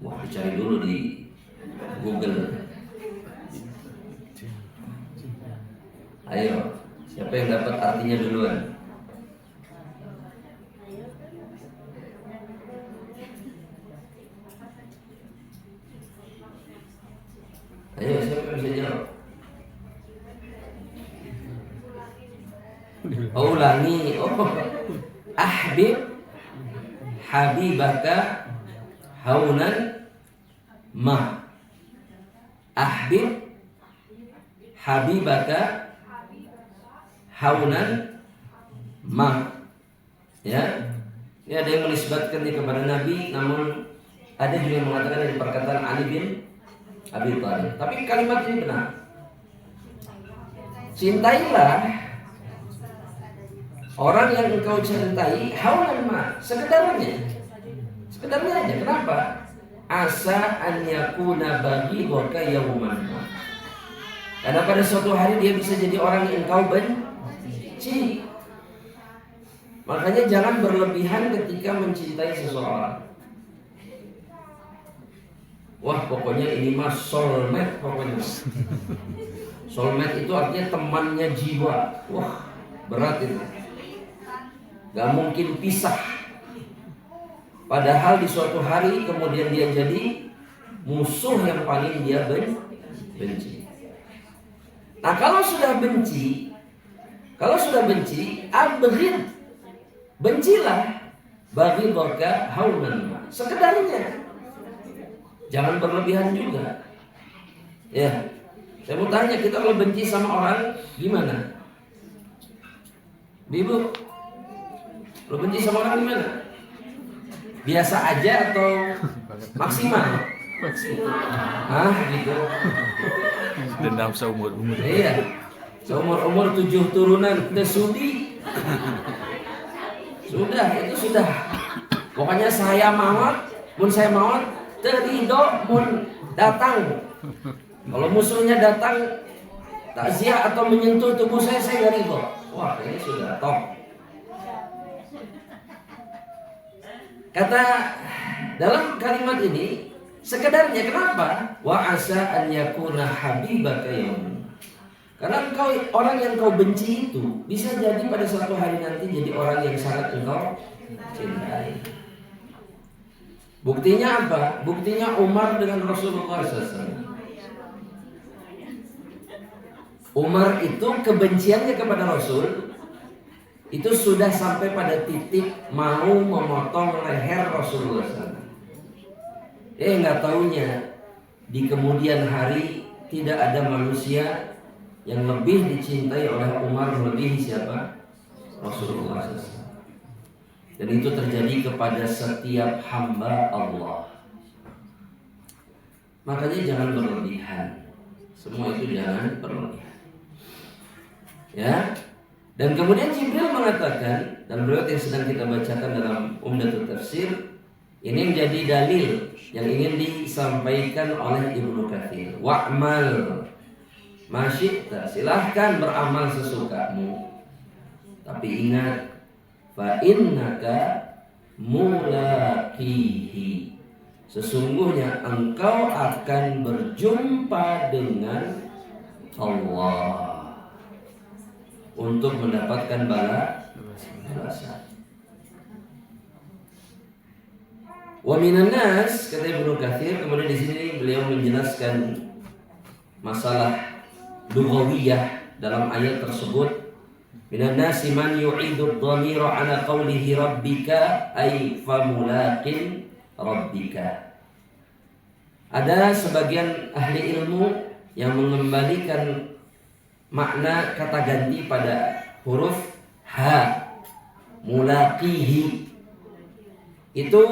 Wah, dicari dulu di Google. Ayo, siapa yang dapat artinya duluan? Ayo, siapa yang bisa jawab? Oh, ulangi. Ahbib habibaka haunan ma. Ahbib habibaka haunan ma. Ya. Ini ada yang menisbatkannya kepada Nabi, namun ada juga yang mengatakan dari perkataan Ali bin Abi Thalib. Tapi kalimat ini benar. Cintailah orang yang engkau cintai haunan ma, sekedarnya. Sekedarnya aja. Kenapa? Asa an yakuna bagi waka yauman ma. Karena pada suatu hari dia bisa jadi orang yang engkau benci. Makanya jangan berlebihan ketika mencintai seseorang. Wah, pokoknya ini mah soulmate pokoknya. Soulmate itu artinya temannya jiwa. Wah, berat itu. Gak mungkin pisah. Padahal di suatu hari kemudian dia jadi musuh yang paling dia benci. Nah, kalau sudah benci, abghid, bencilah bagi boka haunan, sekedarnya. Jangan berlebihan juga. Ya, saya mau tanya, kita kalau benci sama orang gimana? Ibu, lo benci sama orang gimana? Biasa aja atau maksimal? Hah, gitu. Dendam seumur-umur. Iya, seumur-umur 7 turunan udah sudi. Sudah, itu sudah. Pokoknya saya mawat, mun saya mawat, terido mun datang. Kalau musuhnya datang takziah atau menyentuh tubuh saya nggak ridho. Wah, ini sudah top. Kata dalam kalimat ini, sekedarnya kenapa? Wa asa an yakuna habibaka yaum. Karena engkau, orang yang kau benci itu bisa jadi pada suatu hari nanti jadi orang yang sangat engkau cintai. Buktinya apa? Buktinya Umar dengan Rasulullah SAW. Umar itu kebenciannya kepada Rasul itu sudah sampai pada titik mau memotong leher Rasulullah SAW. Nggak taunya di kemudian hari tidak ada manusia yang lebih dicintai oleh Umar melebihi siapa? Rasulullah SAW. Dan itu terjadi kepada setiap hamba Allah. Makanya jangan berlebihan. Semua itu jangan berlebihan. Ya. Dan kemudian Jibril mengatakan dalam riwayat yang sedang kita bacakan dalam Umdatul Tafsir, ini menjadi dalil yang ingin disampaikan oleh Ibnu Katsir. Wa'mal masyita, silahkan beramal sesukamu. Tapi ingat, fa innaka mulaqihi, sesungguhnya engkau akan berjumpa dengan Allah untuk mendapatkan balasan. Wa minan nas, kata Ibnu Katsir, kemudian di sini beliau menjelaskan masalah lughawiyah dalam ayat tersebut. Minan nasi man yu'idu ad-dhamira ala qawlihi rabbika ay famulaqin rabbika. Ada sebagian ahli ilmu yang mengembalikan makna kata ganti pada huruf ha, mulaqihi. Itu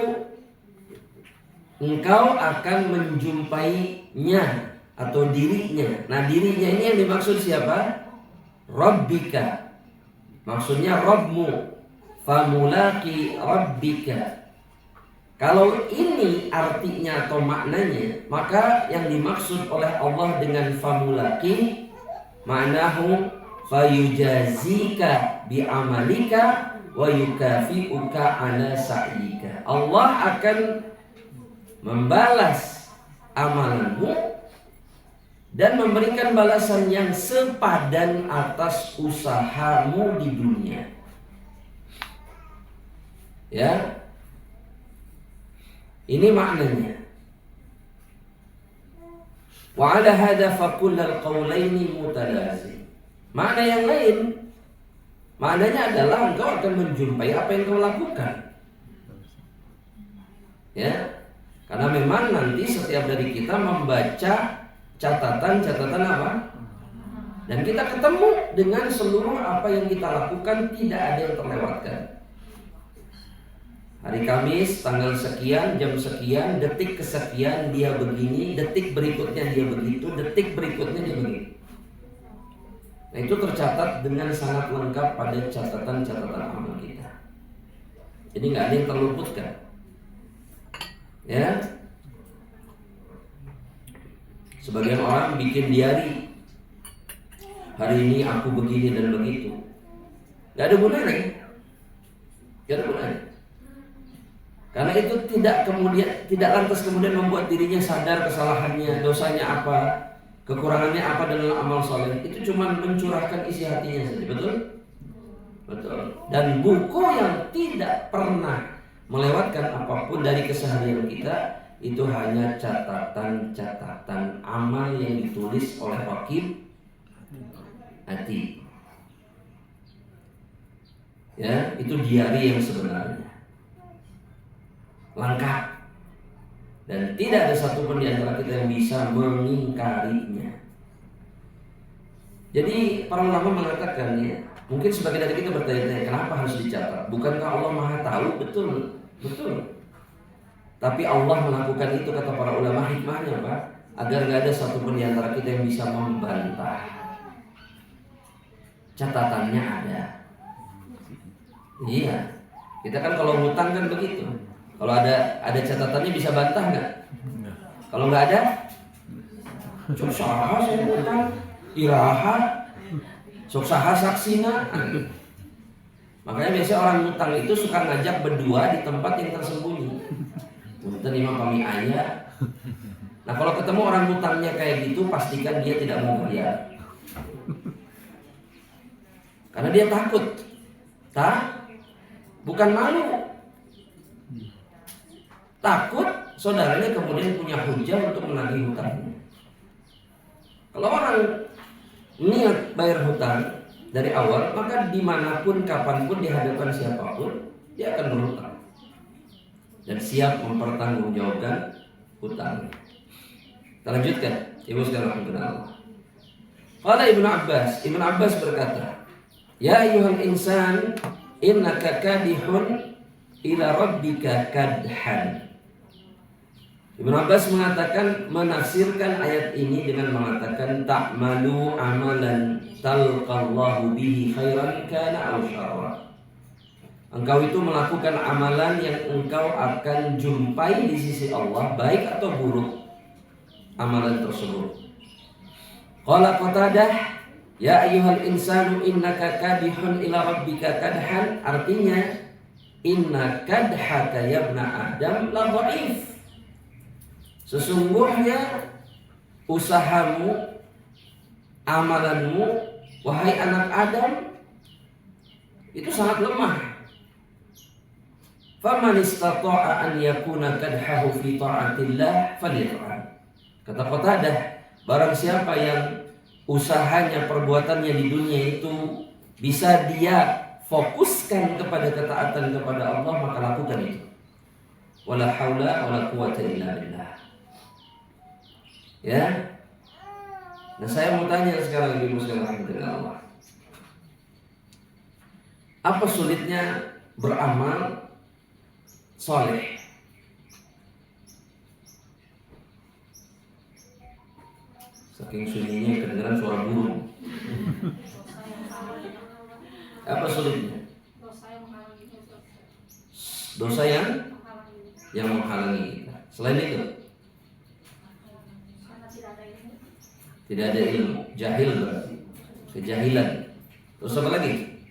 engkau akan menjumpainya atau dirinya. Nah, dirinya ini yang dimaksud siapa? Rabbika. Maksudnya Rabbmu. Famulaki Rabbika. Kalau ini artinya atau maknanya, maka yang dimaksud oleh Allah dengan famulaki ma'nahu fayujazika bi'amalika wa yukafi'uka ala sa'yika. Allah akan membalas amalanmu dan memberikan balasan yang sepadan atas usahamu di dunia. Ya. Ini maknanya. Wa ala hadza fa kullal qawlaini mutalazim. Makna yang lain, maknanya adalah engkau akan menjumpai apa yang kau lakukan. Ya. Karena memang nanti setiap dari kita membaca catatan-catatan apa? Dan kita ketemu dengan seluruh apa yang kita lakukan, tidak ada yang terlewatkan. Hari Kamis tanggal sekian, jam sekian, detik kesekian dia begini, detik berikutnya dia begitu, detik berikutnya dia begitu. Nah, itu tercatat dengan sangat lengkap pada catatan-catatan amal kita. Jadi nggak ada yang terluputkan. Ya. Sebagian orang bikin diari. Hari ini aku begini dan begitu. Gak ada gunanya. Gak ada gunanya. Karena itu tidak lantas kemudian membuat dirinya sadar kesalahannya, dosanya apa, kekurangannya apa dalam amal soleh. Itu cuma mencurahkan isi hatinya saja, betul? Betul. Dan buku yang tidak pernah melewatkan apapun dari keseharian kita, itu hanya catatan-catatan amal yang ditulis oleh Raqib hati. Ya, itu diari yang sebenarnya. Lengkap. Dan tidak ada satupun di antara kita yang bisa mengingkarinya. Jadi para ulama mengatakan, ya, mungkin sebagian dari kita bertanya-tanya, kenapa harus dicatat? Bukankah Allah Maha tahu? Betul. Tapi Allah melakukan itu, kata para ulama, hikmahnya apa? Agar gak ada satupun di antara kita yang bisa membantah. Catatannya ada. Iya. Kita kan kalau ngutang kan begitu. Kalau ada catatannya bisa bantah nggak? Kalau nggak ada, sok saha saya ngutang, iraha, sok saha saksina. Makanya biasanya orang ngutang itu suka ngajak berdua di tempat yang tersembunyi. Punten imam kami ayah. Nah, kalau ketemu orang ngutangnya kayak gitu, pastikan dia tidak mau bayar. Karena dia takut. Bukan malu. Takut saudaranya kemudian punya hujah untuk menagih hutangnya. Kalau orang niat bayar hutang dari awal, maka dimanapun, kapanpun, dihadapkan siapapun, dia akan berhutang dan siap mempertanggungjawabkan hutang. Kita lanjutkan, ibu sekalian Allah. Qala Ibnu Abbas berkata, ya ayyuhal insan, innaka kadihun ila rabbika kadhan. Ibnu Abbas mengatakan, menafsirkan ayat ini dengan mengatakan, ta'malu amalan talqallahu bihi khairan kana aw syarra. Engkau itu melakukan amalan yang engkau akan jumpai di sisi Allah, baik atau buruk amalan tersebut. Qala Qatadah, ya ayyuhal insanu innaka kadihun ila rabbika kadhan. Artinya, inna kadhaka ya ibna Adam la dhaif. Sesungguhnya usahamu, amalanmu, wahai anak Adam, itu sangat lemah. Faman istata'a an yakuna kadhahu fi ta'atillah falyaf'al. Kata Qatadah, barang siapa yang usahanya, perbuatannya di dunia itu bisa dia fokuskan kepada ketaatan kepada Allah, maka lakukan itu. Wala haula wala quwwata illa billah. Ya. Nah, saya mau tanya sekarang ibu sekalian Allah. Apa sulitnya beramal soleh? saking sunyinya kedengaran suara burung. Apa sulitnya? Dosa yang menghalangi kita. Selain itu, tidak ada ilmu, jahil berarti, kejahilan. Terus apa lagi?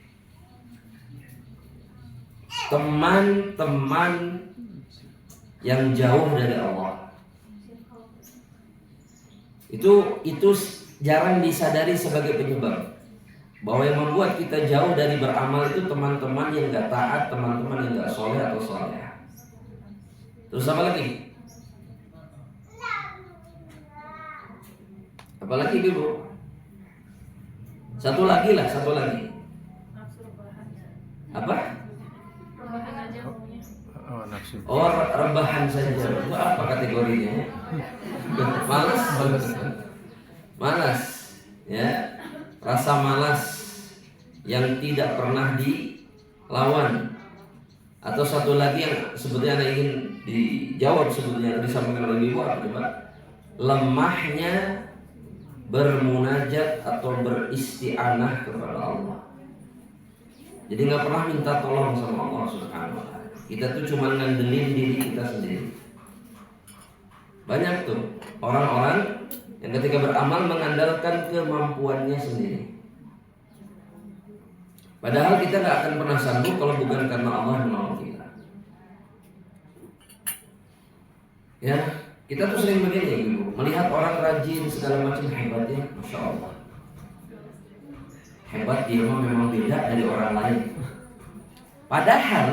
Teman-teman yang jauh dari Allah. Itu jarang disadari sebagai penyebab bahwa yang membuat kita jauh dari beramal itu teman-teman yang gak taat, teman-teman yang gak soleh atau soleh. Terus apa lagi? Apalagi dulu? Satu lagi. Apa? Nafsu. Oh, rebahan saja. Itu apa kategorinya? Malas, ya. Rasa malas yang tidak pernah dilawan. Atau satu lagi yang sebetulnya Anda ingin dijawab sebetulnya disampaikan oleh Ibu apa coba? Lemahnya bermunajat atau beristi'anah kepada Allah. Jadi nggak pernah minta tolong sama Allah Subhanahu wa Ta'ala. Kita tuh cuma ngandelin diri kita sendiri. Banyak tuh orang-orang yang ketika beramal mengandalkan kemampuannya sendiri. Padahal kita nggak akan pernah sanggup kalau bukan karena Allah menolong kita. Ya, kita tuh sering begini, Ibu, melihat orang rajin segala macam hebatnya, masya Allah. Hebat dia memang beda dari orang lain. Padahal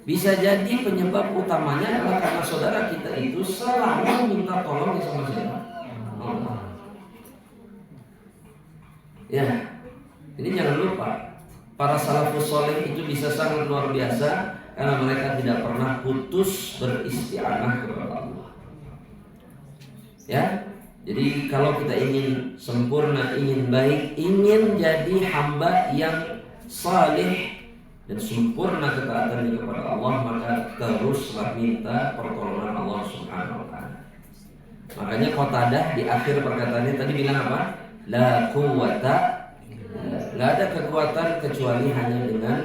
bisa jadi penyebab utamanya adalah karena saudara kita itu selalu minta tolong sama siapa? Allah. Ya, ini jangan lupa para salafus soleh itu bisa sangat luar biasa karena mereka tidak pernah putus beristi'anah kepada Allah. Ya, jadi kalau kita ingin sempurna, ingin baik, ingin jadi hamba yang saleh dan sempurna ketaatannya kepada Allah, maka teruslah minta pertolongan Allah Subhanahu wa Ta'ala. Makanya Qatadah di akhir perkataannya tadi bilang apa? La quwwata, nggak ada kekuatan kecuali hanya dengan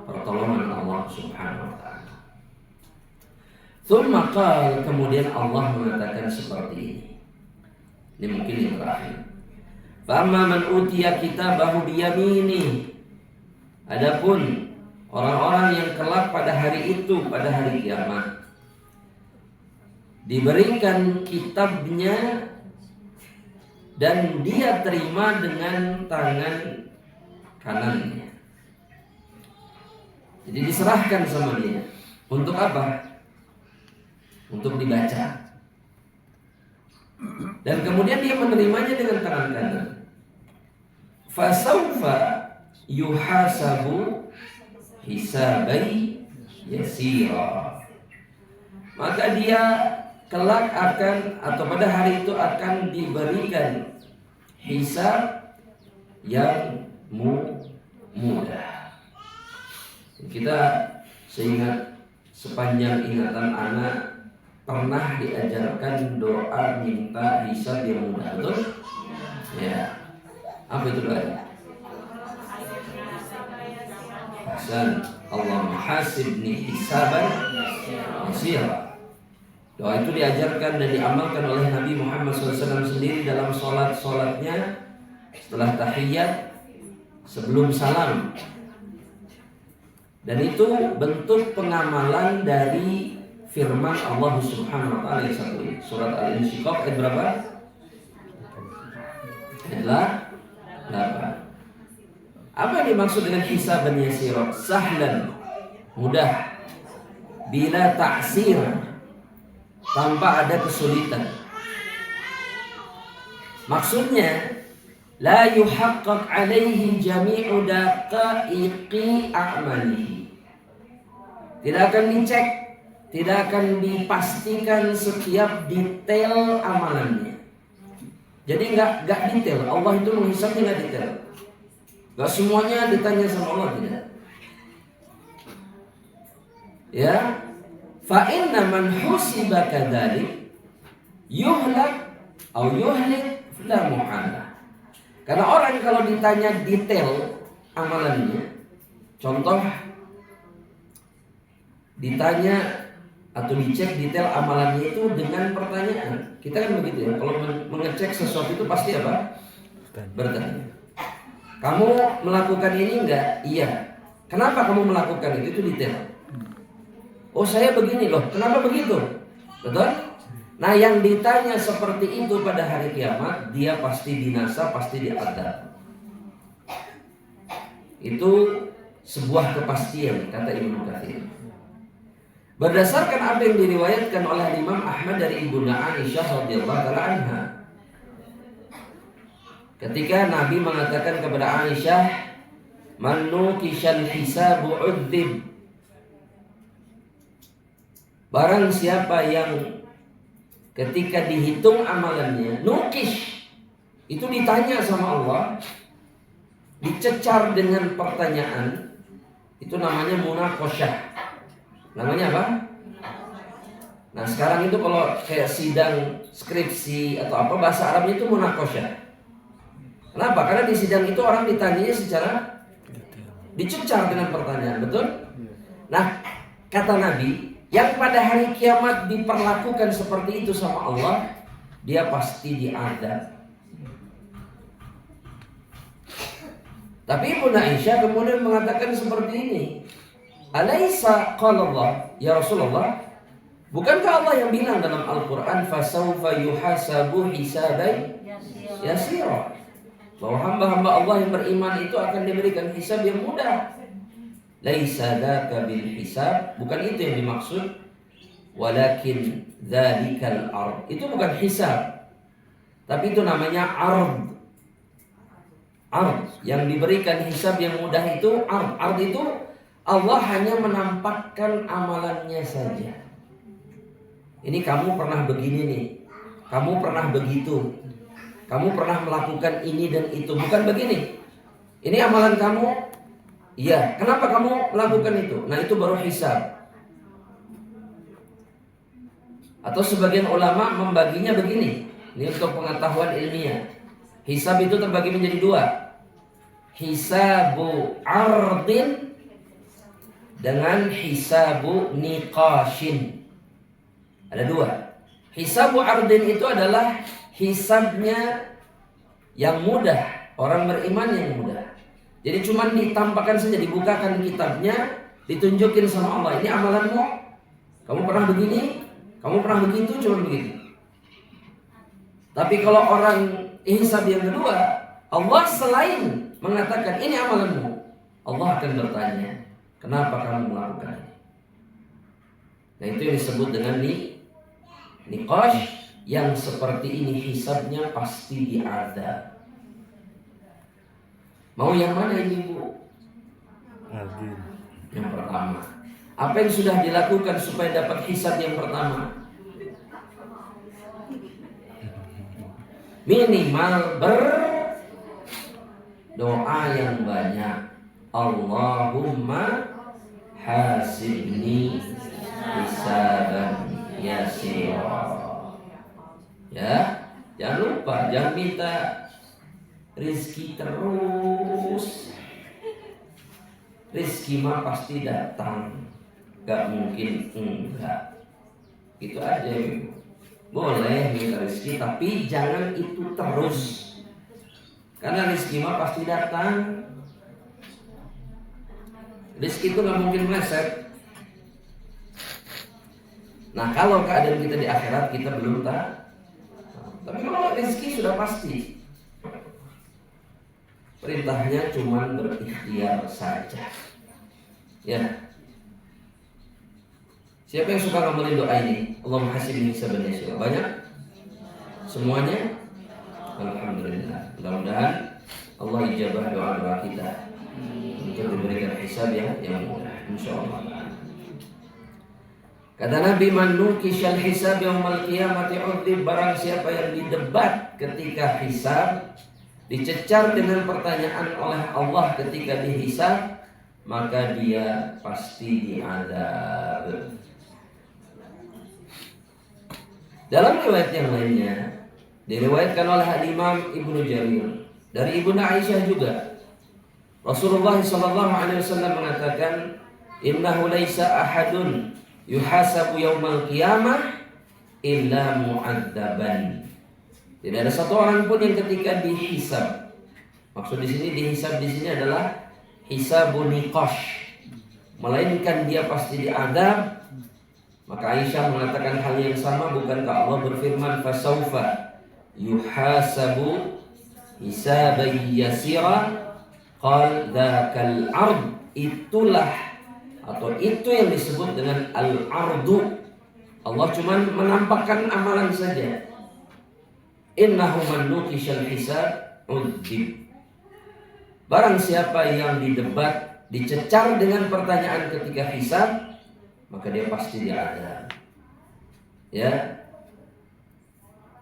pertolongan Allah Subhanahu wa Ta'ala. Tsumma qala, kemudian Allah mengatakan seperti ini. Ini mungkin yang terakhir. Fa amma man utiya kitabahu biyamini. Adapun orang-orang yang kelak pada hari itu, pada hari kiamat, diberikan kitabnya dan dia terima dengan tangan kanannya. Jadi diserahkan sama dia. Untuk apa? Untuk dibaca. Dan kemudian dia menerimanya dengan tangan kanan. Fasawfa yuhasabu hisabai yasira. Maka dia kelak akan atau pada hari itu akan diberikan hisab yang mudah. Kita seingat sepanjang ingatan anak pernah diajarkan doa minta hisab yang mudah, betul? Ya. Apa itu doanya? Hasan, Allahumma hasibni hisaban yasira. Doa itu diajarkan dan diamalkan oleh Nabi Muhammad SAW sendiri dalam sholat-sholatnya setelah tahiyat, sebelum salam. Dan itu bentuk pengamalan dari firman Allah Subhanahu wa Ta'ala yang satu ini. Surat Al-Insyiqaq ayat berapa? Ayat 8. Apa yang dimaksud dengan hisaban yasira? Sahlan, mudah, bila ta'sir, tanpa ada kesulitan. Maksudnya la yuhaqqaq alaihi jami'u daqaiqi a'malihi. Tidak akan dicek, tidak akan dipastikan setiap detail amalannya. Jadi nggak detail. Allah itu menghisabnya nggak detail. Nggak semuanya ditanya sama Allah, tidak. Ya, fa inna man husiba kadzalik yuhlak atau yuhlik La muhalah. Karena orang kalau ditanya detail amalannya, contoh ditanya atau dicek detail amalannya itu dengan pertanyaan. Kita kan begitu ya, kalau mengecek sesuatu itu pasti apa? Bertanya. Kamu melakukan ini enggak? Iya. Kenapa kamu melakukan itu? Itu detail. Oh, saya begini loh. Kenapa begitu? Betul? Nah, yang ditanya seperti itu pada hari kiamat, dia pasti binasa, pasti diadab. Itu sebuah kepastian, kata Ibnu Katsir. Berdasarkan apa yang diriwayatkan oleh Imam Ahmad dari Ibunda Aisyah radhiyallahu taala anha. Ketika Nabi mengatakan kepada Aisyah, "Man nuqishal hisabu 'udzib." Barang siapa yang ketika dihitung amalannya, nukish, itu ditanya sama Allah, dicecar dengan pertanyaan, itu namanya munaqasyah. Namanya apa? Nah, sekarang itu kalau kayak sidang skripsi atau apa, bahasa Arabnya itu munaqasyah. Kenapa? Karena di sidang itu orang ditanyanya secara dicecar dengan pertanyaan, betul? Nah, kata Nabi, yang pada hari kiamat diperlakukan seperti itu sama Allah, dia pasti diadab. Tapi Ibnu Aisyah kemudian mengatakan seperti ini, "Alaisa qala Allah, ya Rasulullah, bukankah Allah yang bilang dalam Al-Qur'an fasawfa yuhasabu hisaban yasira, bahwa hamba-hamba Allah yang beriman itu akan diberikan hisab yang mudah. Laisa dzaka bil hisab, bukan itu yang dimaksud, walakin dzalikal ard." Itu bukan hisab, tapi itu namanya ard. Ard, yang diberikan hisab yang mudah itu ard. Ard itu Allah hanya menampakkan amalannya saja. Ini kamu pernah begini nih, kamu pernah begitu, kamu pernah melakukan ini dan itu, bukan begini. Ini amalan kamu. Iya, kenapa kamu melakukan itu? Nah, itu baru hisab. Atau sebagian ulama membaginya begini. Ini untuk pengetahuan ilmiah. Hisab itu terbagi menjadi dua. Hisabu ardin dengan hisabu niqashin. Ada dua. Hisabu ardin itu adalah hisabnya yang mudah, orang beriman yang mudah. Jadi cuma ditampakkan saja, dibukakan kitabnya, ditunjukin sama Allah, ini amalanmu, kamu pernah begini, kamu pernah begitu, cuma begitu. Tapi kalau orang hisab yang kedua, Allah selain mengatakan ini amalanmu, Allah akan bertanya, kenapa kamu melakukan ini? Nah, itu yang disebut dengan niqash. Yang seperti ini hisabnya pasti diadab. Mau yang mana ini, Bu? Yang pertama. Apa yang sudah dilakukan supaya dapat hisab yang pertama? Minimal berdoa yang banyak. Allahumma hasibni hisaban yasira. Ya, jangan lupa, jangan minta rizki terus. Rizki mah pasti datang, gak mungkin enggak. Itu aja, Ibu. Boleh minta rizki, tapi jangan itu terus. Karena rizki mah pasti datang. Rizki itu gak mungkin meleset. Nah, kalau keadaan kita di akhirat kita belum tahu. Tapi kalau rezeki sudah pasti, perintahnya cuma berikhtiar saja. Ya. Siapa yang suka ngamalin doa ini? Allahumma hasibni hisaban yasira. Banyak? Semuanya? Alhamdulillah. Mudah-mudahan Allah ijabah doa-doa kita untuk diberikan hisab yang mudah, insyaallah. Kata Nabi, man nukishal hisab yaumil qiyamati udzib, barang siapa yang didebat ketika hisab, dicecar dengan pertanyaan oleh Allah ketika dihisab, maka dia pasti diazab. Dalam riwayat yang lainnya Diriwayatkan oleh Imam Ibnu Jarir dari Ibunda Aisyah juga. Rasulullah sallallahu alaihi wasallam mengatakan, "Innahu laisa ahadun yuhasabu yaumal qiyamah illa mu'adzaban." Tidak ada satu orang pun yang ketika dihisab. Maksud di sini dihisab di sini adalah hisabun niqash. Melainkan dia pasti diadab. Maka Aisyah mengatakan hal yang sama, bukankah Allah berfirman fasaufa yuhasabu hisaban yasira, qal dzakal ard, itulah atau itu yang disebut dengan al-ardu. Allah cuma menampakkan amalan saja. Innahu man nuqishal hisab udzib. Barang siapa yang didebat, dicecar dengan pertanyaan ketika hisab, maka dia pasti diadab. Ya.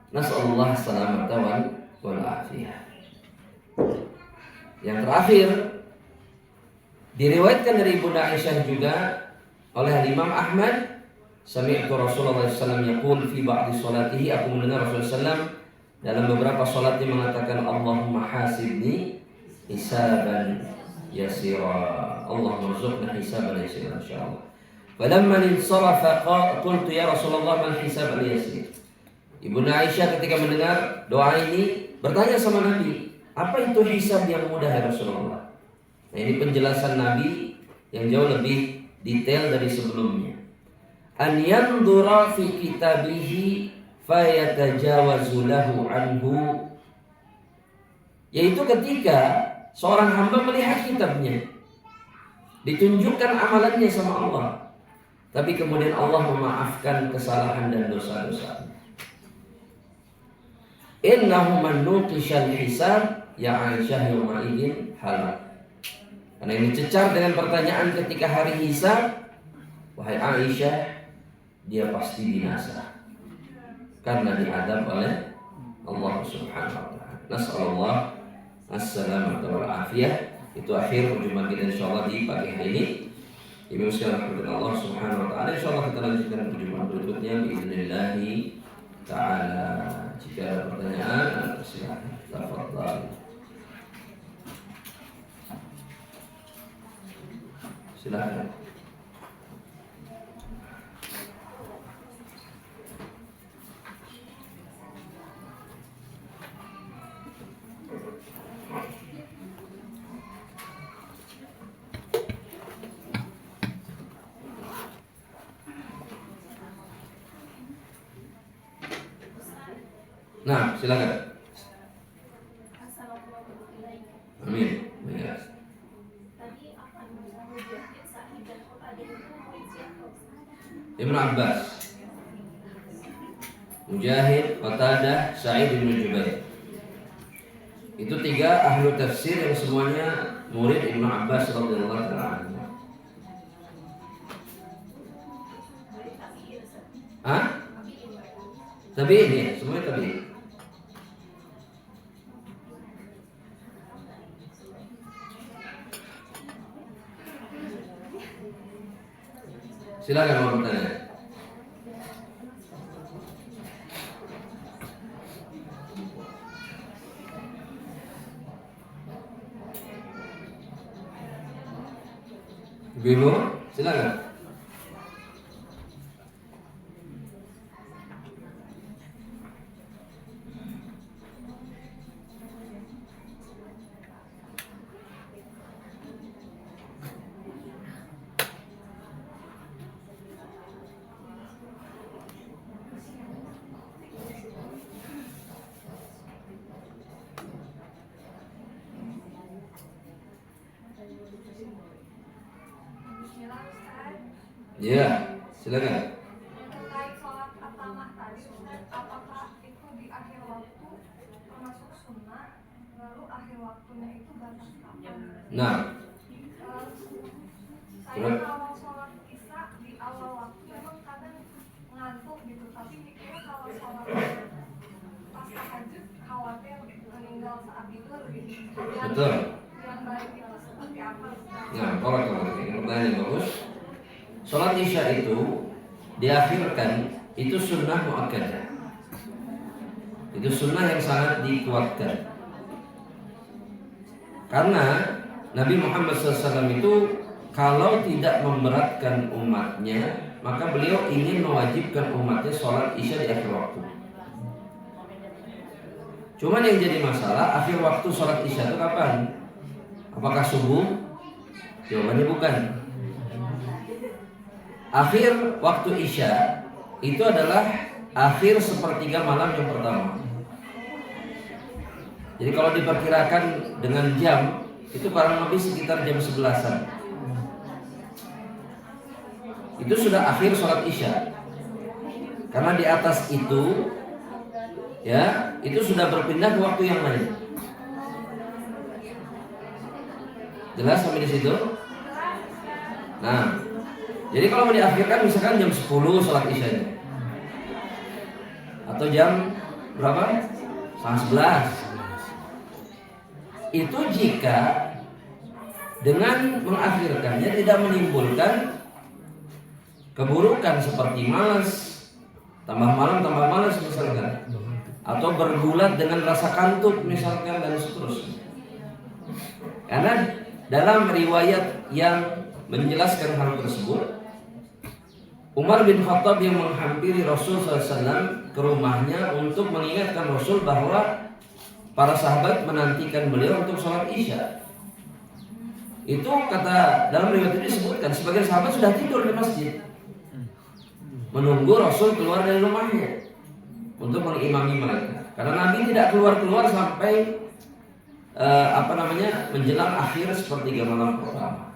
Nasallallahu salamata wal afiyah. Yang terakhir diriwayatkan dari Ibunda Aisyah juga oleh Imam Ahmad, sami'tu Rasulullah sallallahu alaihi wasallam yaqul fi ba'di salatihi, aku mendengar Rasulullah sallallahu dalam beberapa salatnya mengatakan, Allahumma hasibni hisaban yasira. Allahumma rzuqna hisaban yasira insyaallah. Falamma insarafa qultu ya Rasulullah mal hisab al-yasir. Ibunda Aisyah ketika mendengar doa ini bertanya sama Nabi, apa itu hisab yang mudah ya Rasulullah? Nah, ini penjelasan Nabi yang jauh lebih detail dari sebelumnya. An yandura fi kitabihi fayatajawazu lahu anhu, yaitu ketika seorang hamba melihat kitabnya, ditunjukkan amalannya sama Allah, tapi kemudian Allah memaafkan kesalahan dan dosa-dosa. Innahu man nuqishal hisab ya Aisyah yawma idzin halak. Karena ini cecar dengan pertanyaan ketika hari hisab, wahai Aisyah, dia pasti binasa karena diadab oleh Allah Subhanahu wa taala. Nasallallahu as-salamata wal afiyah. Itu akhir perjumpaan kita insyaallah di pagi hari ini. Ibu sekalian rahmatullah Allah Subhanahu wa taala. Insyaallah kita lanjutkan perjumpaan berikutnya باذنillah taala. Jika ada pertanyaan, silakan. Tafadhal. Silakan. Nah, silakan. Amin. Ya. Ibnu Abbas, Mujahid, Qatadah, Sa'id bin Jubair. Itu tiga ahlu tafsir yang semuanya murid Ibnu Abbas radhiyallahu ta'ala anhu. Hah? Tabi'in ya, semuanya tabi'in. Silakan mau bertanya. Ibu, silakan. Ya, silakan. Terkait sholat pertama tadi, apakah itu di akhir waktu termasuk sunnah, lalu akhir waktunya itu batas kapan? Nah, Saya kalau sholat isya di awal waktu memang kadang ngantuk gitu, tapi mikirnya kalau sholat pas tahajud khawatir meninggal saat itu lebih betul. yang baik itu seperti apa? Nah, kalau ini pertanyaan bagus. Sholat isya itu diakhirkan, itu sunnah muakkadah. Itu sunnah yang sangat dikuatkan. Karena Nabi Muhammad SAW itu kalau tidak memberatkan umatnya, maka beliau ingin mewajibkan umatnya sholat isya di akhir waktu. Cuman yang jadi masalah, akhir waktu sholat isya itu kapan? Apakah subuh? Jawabannya bukan. Akhir waktu isya itu adalah akhir sepertiga malam yang pertama. Jadi kalau diperkirakan dengan jam, itu kurang lebih sekitar jam 11-an. Itu sudah akhir sholat isya. Karena di atas itu, ya, itu sudah berpindah ke waktu yang lain. Jelas sampai di situ? Nah, jadi kalau mau diakhirkan misalkan jam 10 sholat isyanya, atau jam berapa? 11. Itu jika dengan mengakhirkannya tidak menimbulkan keburukan seperti malas, tambah malas misalkan, atau bergulat dengan rasa kantuk misalkan, dan seterusnya. Karena dalam riwayat yang menjelaskan hal tersebut, Umar bin Khattab yang menghampiri Rasul SAW ke rumahnya untuk mengingatkan Rasul bahwa para sahabat menantikan beliau untuk sholat isya. Itu kata dalam riwayat itu disebutkan sebagian sahabat sudah tidur di masjid, menunggu Rasul keluar dari rumahnya untuk mengimami mereka. Karena Nabi tidak keluar sampai menjelang akhir sepertiga malam pertama.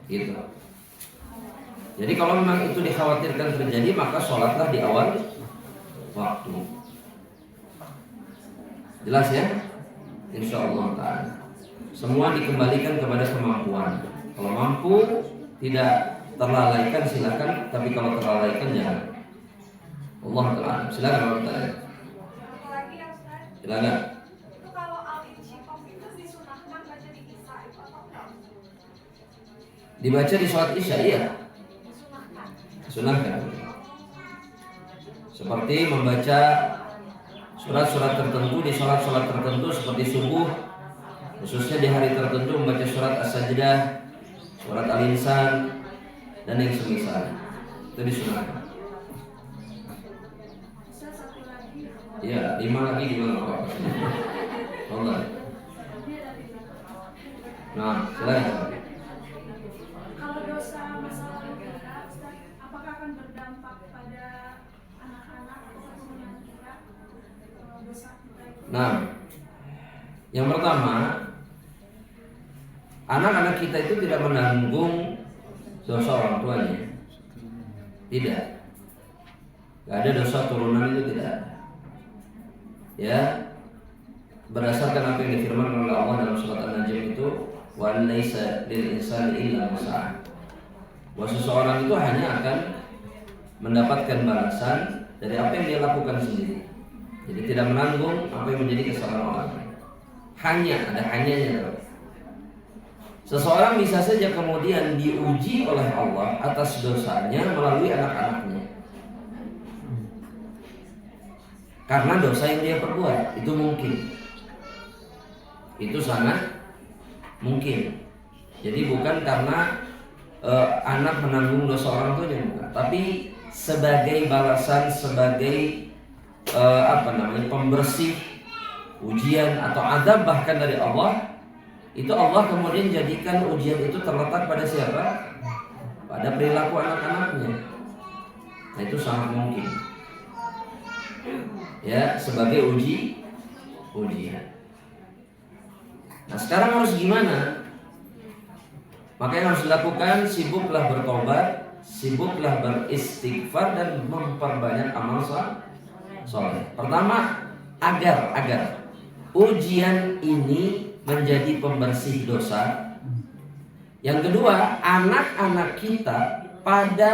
Gitu. Jadi kalau memang itu dikhawatirkan terjadi, maka sholatlah di awal waktu. Jelas ya? Insyaallah ta'ala. Semua dikembalikan kepada kemampuan. Kalau mampu tidak terlalaikan silakan, tapi kalau terlalaikan jangan. Allah ta'ala. Silakan Allah ta'ala. Lagi yang Ustaz, Silakan. itu kalau al-insyikok itu disunahkan baca di Isya itu atau enggak? Dibaca di sholat isya, iya. Sunahkan. Seperti membaca surat-surat tertentu di sholat-sholat tertentu seperti subuh, khususnya di hari tertentu membaca surat As-Sajdah, surat Al-Insan, dan yang semisal. Itu disunahkan. Ya, 5 lagi gimana Pak? Allah. Nah, silakan. Kalau dosa masa lalu kita, Ustaz, apakah akan berdampak pada anak-anak atau keturunan kita? Dosa kita itu. Nah, yang pertama, anak-anak kita itu tidak menanggung dosa orang tuanya. Tidak. Gak ada dosa turunan, itu tidak ada. Ya, berdasarkan apa yang difirmankan oleh Allah dalam surat An-Najm itu, wa laisa lil insani illa ma sa'a. Bahwa seseorang itu hanya akan mendapatkan balasan dari apa yang dia lakukan sendiri. Jadi tidak menanggung apa yang menjadi kesalahan orang lain. Hanya ada hanyanya. Seseorang bisa saja kemudian diuji oleh Allah atas dosanya melalui anak-anaknya. Karena dosa yang dia perbuat, itu mungkin. Itu sangat mungkin. Jadi bukan karena anak menanggung dosa orang tuanya, bukan. Tapi sebagai balasan, sebagai pembersih, ujian atau azab bahkan dari Allah, itu Allah kemudian jadikan ujian itu terletak pada siapa? Pada perilaku anak-anaknya. Nah, itu sangat mungkin. Ya, sebagai ujian. Nah, sekarang harus gimana? Maka yang harus dilakukan, sibuklah bertobat, sibuklah beristighfar dan memperbanyak amal soleh. Pertama, agar ujian ini menjadi pembersih dosa. Yang kedua, anak-anak kita pada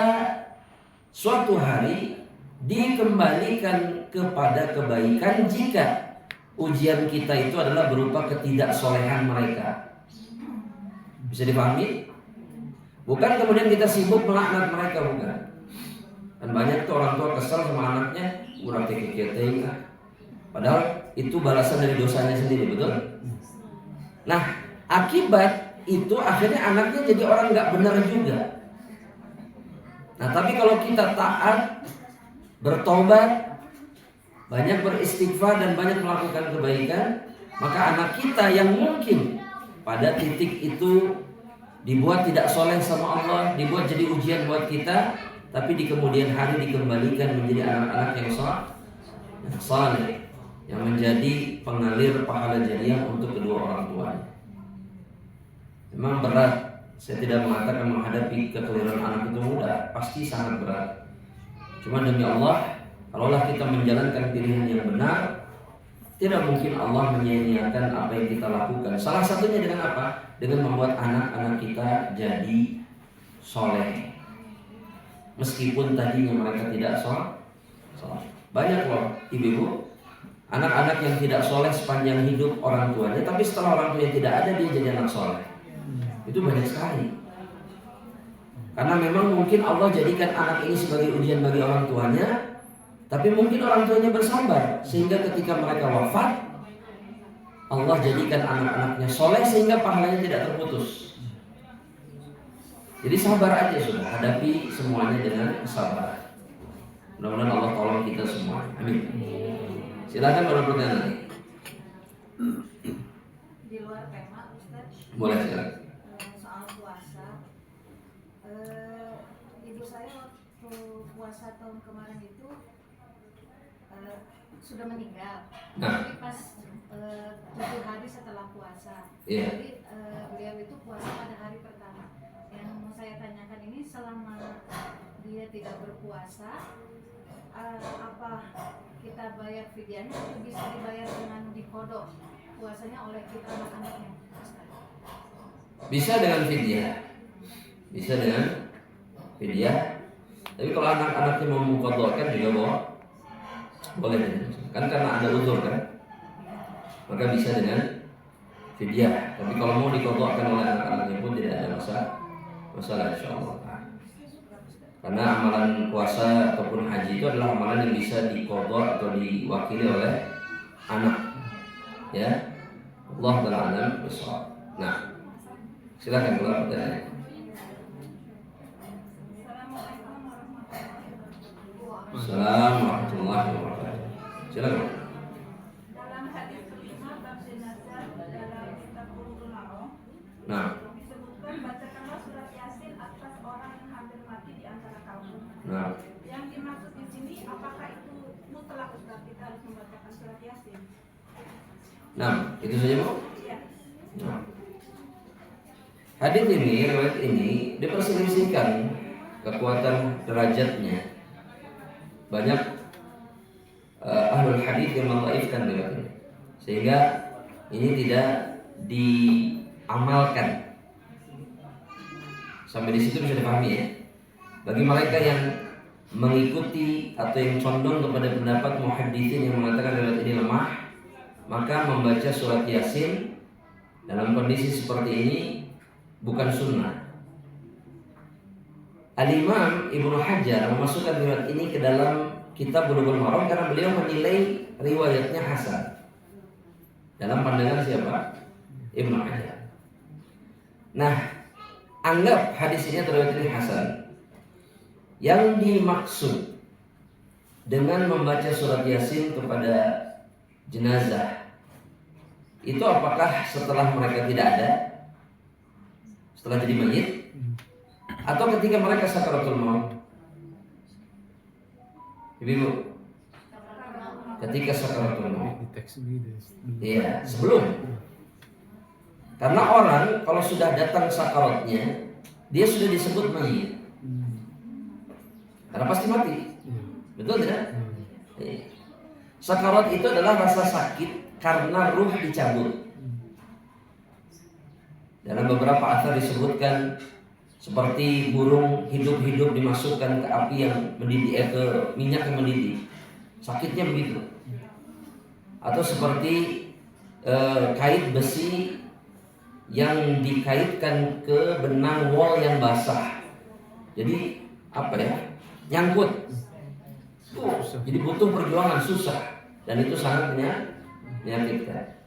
suatu hari dikembalikan kepada kebaikan jika ujian kita itu adalah berupa ketidaksolehan mereka. Bisa dipahami? Bukan kemudian kita sibuk melaknat mereka, bukan. Dan banyak tuh orang tua kesal sama anaknya, kurang kekeketeng, Padahal itu balasan dari dosanya sendiri, betul? Nah, akibat itu akhirnya anaknya jadi orang nggak benar juga. Nah, tapi kalau kita taat, bertobat, banyak beristighfar dan banyak melakukan kebaikan, maka anak kita yang mungkin pada titik itu dibuat tidak soleh sama Allah, dibuat jadi ujian buat kita, tapi di kemudian hari dikembalikan menjadi anak-anak yang saleh, yang menjadi pengalir pahala jariah untuk kedua orang tuanya. Memang berat. Saya tidak mengatakan menghadapi kekeliruan anak itu mudah, pasti sangat berat. Cuma demi Allah, kalaulah kita menjalankan pilihan yang benar, tidak mungkin Allah menyia-nyiakan apa yang kita lakukan. Salah satunya dengan apa? Dengan membuat anak-anak kita jadi soleh, meskipun tadinya mereka tidak soleh. Banyak loh ibu-ibu, anak-anak yang tidak soleh sepanjang hidup orang tuanya, tapi setelah orang tuanya tidak ada, dia jadi anak soleh. Itu banyak sekali. Karena memang mungkin Allah jadikan anak ini sebagai ujian bagi orang tuanya, tapi mungkin orang tuanya bersabar, sehingga ketika mereka wafat, Allah jadikan anak-anaknya soleh sehingga pahalanya tidak terputus. Jadi sabar aja sudah, hadapi semuanya dengan sabar. Mudah-mudahan Allah tolong kita semua. Amin. Silakan kalau pertanyaan. Di luar tema, Ustaz. Boleh silakan. Soal puasa. Ibu saya waktu puasa tahun kemarin itu sudah meninggal. Nah. Tapi pas 7 hari setelah puasa. Iya. Jadi beliau itu puasa pada hari pertama. Yang mau saya tanyakan ini, selama dia tidak berpuasa, apa kita bayar fidyahnya atau bisa dibayar dengan dikodok puasanya oleh kita anak-anaknya? Bisa dengan fidyah. Bisa dengan fidyah. Tapi kalau anak-anaknya mau mengkodokkan juga boleh. Kan karena ada uzur kan. Maka bisa dengan fidyah. Tapi kalau mau dikodokkan oleh anak-anaknya pun tidak ada masalah insyaallah. Karena amalan puasa ataupun haji itu adalah amalan yang bisa dikodok atau diwakili oleh anak. Ya. Allah Ta'ala alam bishawab. Nah, silakan kalau pertanyaan. Assalamualaikum warahmatullahi wabarakatuh. Silakan. Dalam hadis kelima bab jenazah dalam kitab Bulughul Maram, Nah, disebutkan bacakanlah surat Yasin atas orang yang hampir mati di antara kamu. nah, Yang dimaksud di sini, apakah itu mutlak Ustaz, kita harus membacakan surat Yasin? nah, itu saja Bu. Iya. Nah. Hadis ini, riwayat ini diperselisihkan kekuatan derajatnya. Banyak ahlul hadis yang mendhaifkan riwayat ini, sehingga ini tidak diamalkan. Sampai di situ bisa dipahami ya. Bagi mereka yang mengikuti atau yang condong kepada pendapat muhaddisin yang mengatakan riwayat ini lemah, maka membaca surat Yasin dalam kondisi seperti ini bukan sunnah. Al-Imam Ibnu Hajar memasukkan riwayat ini ke dalam kitab Bulughul Maram karena beliau menilai riwayatnya hasan. Dalam pandangan siapa? Ibnu Hajar. Nah, anggap hadis ini riwayat ini hasan. Yang dimaksud dengan membaca surat Yasin kepada jenazah itu apakah setelah mereka tidak ada, setelah jadi mayit, atau ketika mereka sakaratul maut? Ibu, ketika sakaratul maut. Iya, sebelum. Karena orang kalau sudah datang sakaratnya, dia sudah disebut mayit. Karena pasti mati. Betul tidak? Iya. Sakarat itu adalah rasa sakit karena ruh dicabut. Dalam beberapa asar disebutkan seperti burung hidup-hidup dimasukkan ke api yang mendidih, ke minyak yang mendidih. Sakitnya begitu. Atau seperti kait besi yang dikaitkan ke benang wol yang basah. Jadi apa ya? Nyangkut. Jadi butuh perjuangan, susah. dan itu sangat menyakitkan.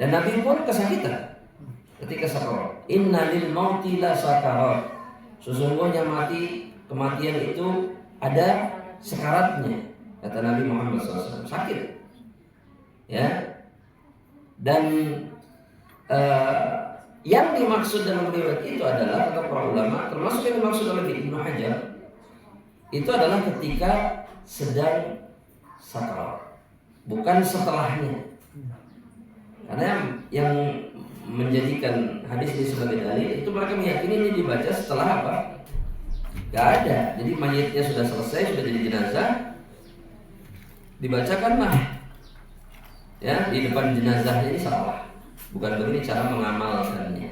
Dan Nabi pun kesakitan ketika sakarat. Inna lil mauti la sakarat. Sesungguhnya kematian itu ada sekaratnya, kata Nabi Muhammad SAW. Sakit, ya. Dan yang dimaksud dalam riwayat itu adalah, kata para ulama, termasuk yang dimaksud oleh Ibnu Hajar, itu adalah ketika sedang sakarat, bukan setelahnya. Karena yang menjadikan hadis ini sebagai dalil itu mereka meyakini ini dibaca setelah apa? Gak ada. Jadi mayitnya sudah selesai, sudah jadi jenazah, dibacakanlah ya di depan jenazahnya. Ini salah. Bukan begini cara mengamalkannya.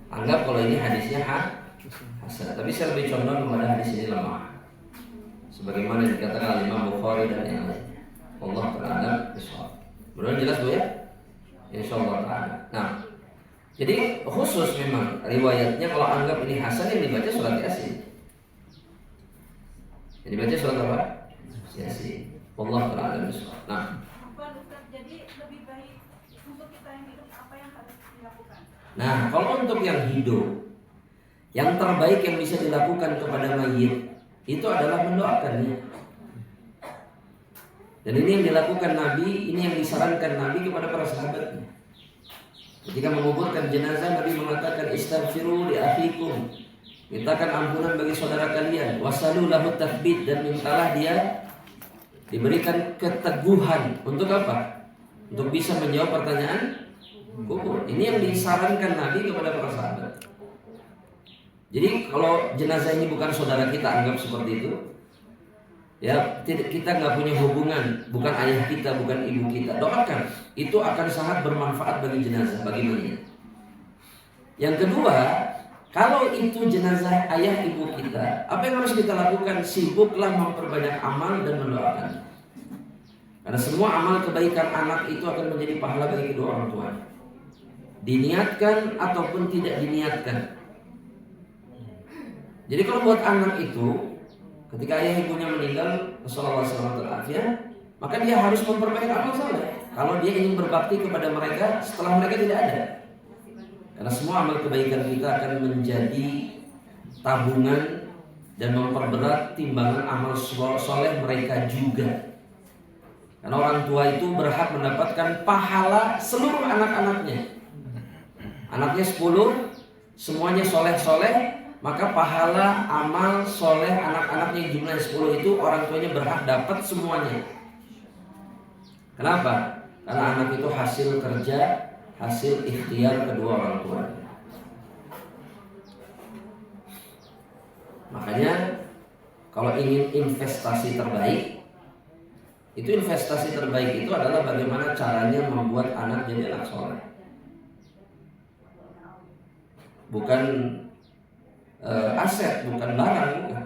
Anggap kalau ini hadisnya hasan. Tapi saya lebih condong kepada hadis ini lemah, sebagaimana dikatakan Imam Bukhari dan yang lainnya. Allah Ta'ala bisawab. Mudah-mudahan jelas Bu ya? Insyaallah ta'ala. Nah, jadi khusus memang riwayatnya kalau anggap ini hasan yang dibaca surat Yasin. Yang dibaca surat apa? Yasin. Allah Ta'ala bisawab. Nah, jadi lebih baik untuk kita yang hidup apa yang harus dilakukan? Nah, kalau untuk yang hidup, yang terbaik yang bisa dilakukan kepada mayit itu adalah mendoakannya. Dan ini yang dilakukan Nabi, ini yang disarankan Nabi kepada para sahabatnya. Ketika menguburkan jenazah, Nabi mengatakan istaghfiru li akhikum. Mintakan ampunan bagi saudara kalian, wasalu lahu tathbit, dan mintalah dia diberikan keteguhan untuk apa? Untuk bisa menjawab pertanyaan kubur. Ini yang disarankan Nabi kepada para sahabat. Jadi kalau jenazah ini bukan saudara kita, anggap seperti itu. Ya, kita nggak punya hubungan, bukan ayah kita, bukan ibu kita. Doakan, itu akan sangat bermanfaat bagi jenazah, bagi mayit. Yang kedua, kalau itu jenazah ayah ibu kita, apa yang harus kita lakukan? Sibuklah memperbanyak amal dan mendoakan. Karena semua amal kebaikan anak itu akan menjadi pahala bagi kedua orang tua, diniatkan ataupun tidak diniatkan. Jadi kalau buat anak itu, ketika ayah ibunya meninggal, Rasulullah SAW, maka dia harus memperbanyak amal saleh. Kalau dia ingin berbakti kepada mereka setelah mereka tidak ada. Karena semua amal kebaikan kita akan menjadi tabungan dan memperberat timbangan amal soleh mereka juga. Karena orang tua itu berhak mendapatkan pahala seluruh anak-anaknya. Anaknya 10, semuanya soleh-soleh, maka pahala amal soleh anak-anaknya yang jumlahnya 10 itu orang tuanya berhak dapat semuanya. Kenapa? Karena anak itu hasil kerja, hasil ikhtiar kedua orang tua. Makanya kalau ingin investasi terbaik, itu investasi terbaik itu adalah bagaimana caranya membuat anak jadi anak soleh. Bukan aset, bukan barang, bukan.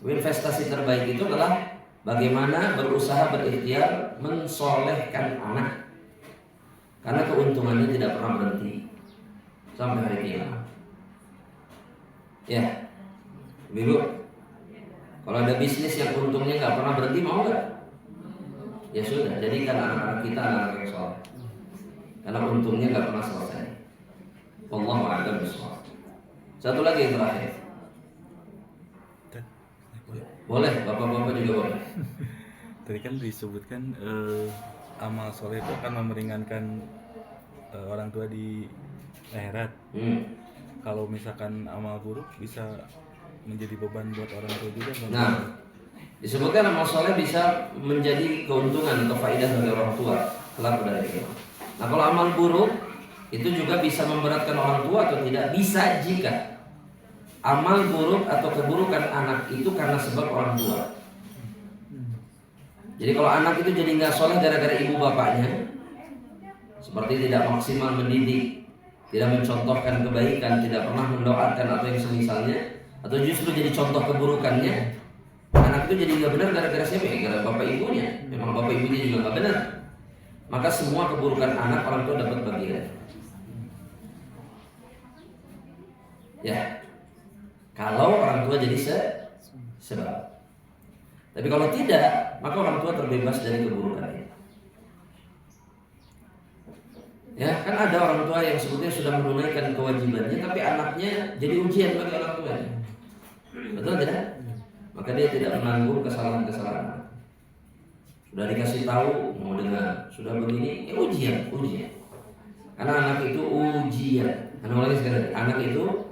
Investasi terbaik itu adalah bagaimana berusaha berikhtiar mensolehkan anak, karena keuntungannya tidak pernah berhenti sampai hari kiamat. Ya, Ibu, kalau ada bisnis yang untungnya nggak pernah berhenti, mau nggak? Ya sudah, jadikan anak-anak kita anak-anak yang soleh, karena untungnya nggak pernah selesai. Wallahu a'lam bishawab. Satu lagi yang terakhir. Boleh, bapak-bapak juga boleh. Tadi kan disebutkan amal soleh itu akan memeringankan orang tua di akhirat. Kalau misalkan amal buruk bisa menjadi beban buat orang tua juga. Nah, disebutkan amal soleh bisa menjadi keuntungan atau faedah bagi orang tua kelak dari kiamat. Nah, kalau amal buruk itu juga bisa memberatkan orang tua atau tidak? Bisa jika amal buruk atau keburukan anak itu karena sebab orang tua. Jadi kalau anak itu jadi nggak soleh gara-gara ibu bapaknya, seperti tidak maksimal mendidik, tidak mencontohkan kebaikan, tidak pernah mendoakan atau yang semisalnya, atau justru jadi contoh keburukannya, anak itu jadi nggak benar gara-gara siapa? Gara-gara bapak ibunya. Memang bapak ibunya juga nggak benar. Maka semua keburukan anak orang tua dapat bagian. Ya, kalau orang tua jadi sebab. Tapi kalau tidak, maka orang tua terbebas dari keburukan itu. Ya, kan ada orang tua yang sebetulnya sudah menunaikan kewajibannya, tapi anaknya jadi ujian bagi orang tuanya. Betul tidak? Maka dia tidak menanggung kesalahan-kesalahan. Sudah dikasih tahu, mau dengar, sudah begini, ya ujian. Karena anak itu ujian. Lagi sekali, anak itu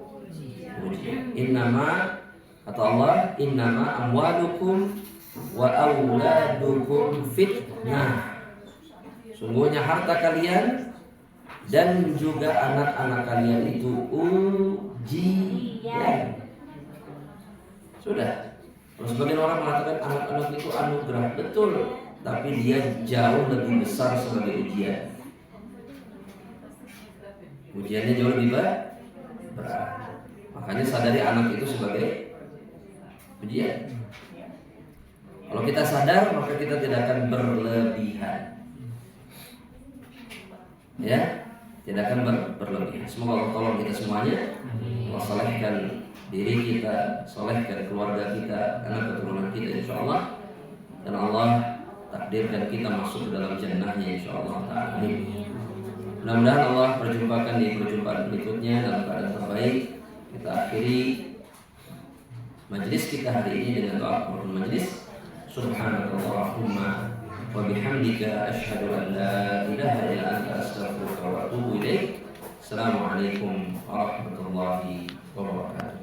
ujian. Innama, kata Allah, innama amwalukum wa auladukum fitnah. Sungguhnya harta kalian dan juga anak-anak kalian itu ujian. Sudah. Kalau sebagian orang mengatakan anak-anak itu anugerah, betul, tapi dia jauh lebih besar sebagai ujian. Ujiannya jauh lebih berat. Makanya sadari anak itu sebagai ujian. Kalau kita sadar, maka kita tidak akan berlebihan. Ya, tidak akan berlebihan. Semoga Allah tolong kita semuanya. Allah salehkan diri kita, solehkan keluarga kita, anak keturunan kita insyaallah, dan Allah takdirkan kita masuk ke dalam jannahnya insyaallah ta'ala. Mudah-mudahan Allah perjumpakan di perjumpaan berikutnya dalam keadaan terbaik. Kita akhiri majelis kita hari ini dengan doa penutup majelis. Subhanakallahumma wa bihamdika asyhadu an la ilaha illa anta astaghfiruka wa atubu ilaik. Assalamualaikum warahmatullahi wabarakatuh.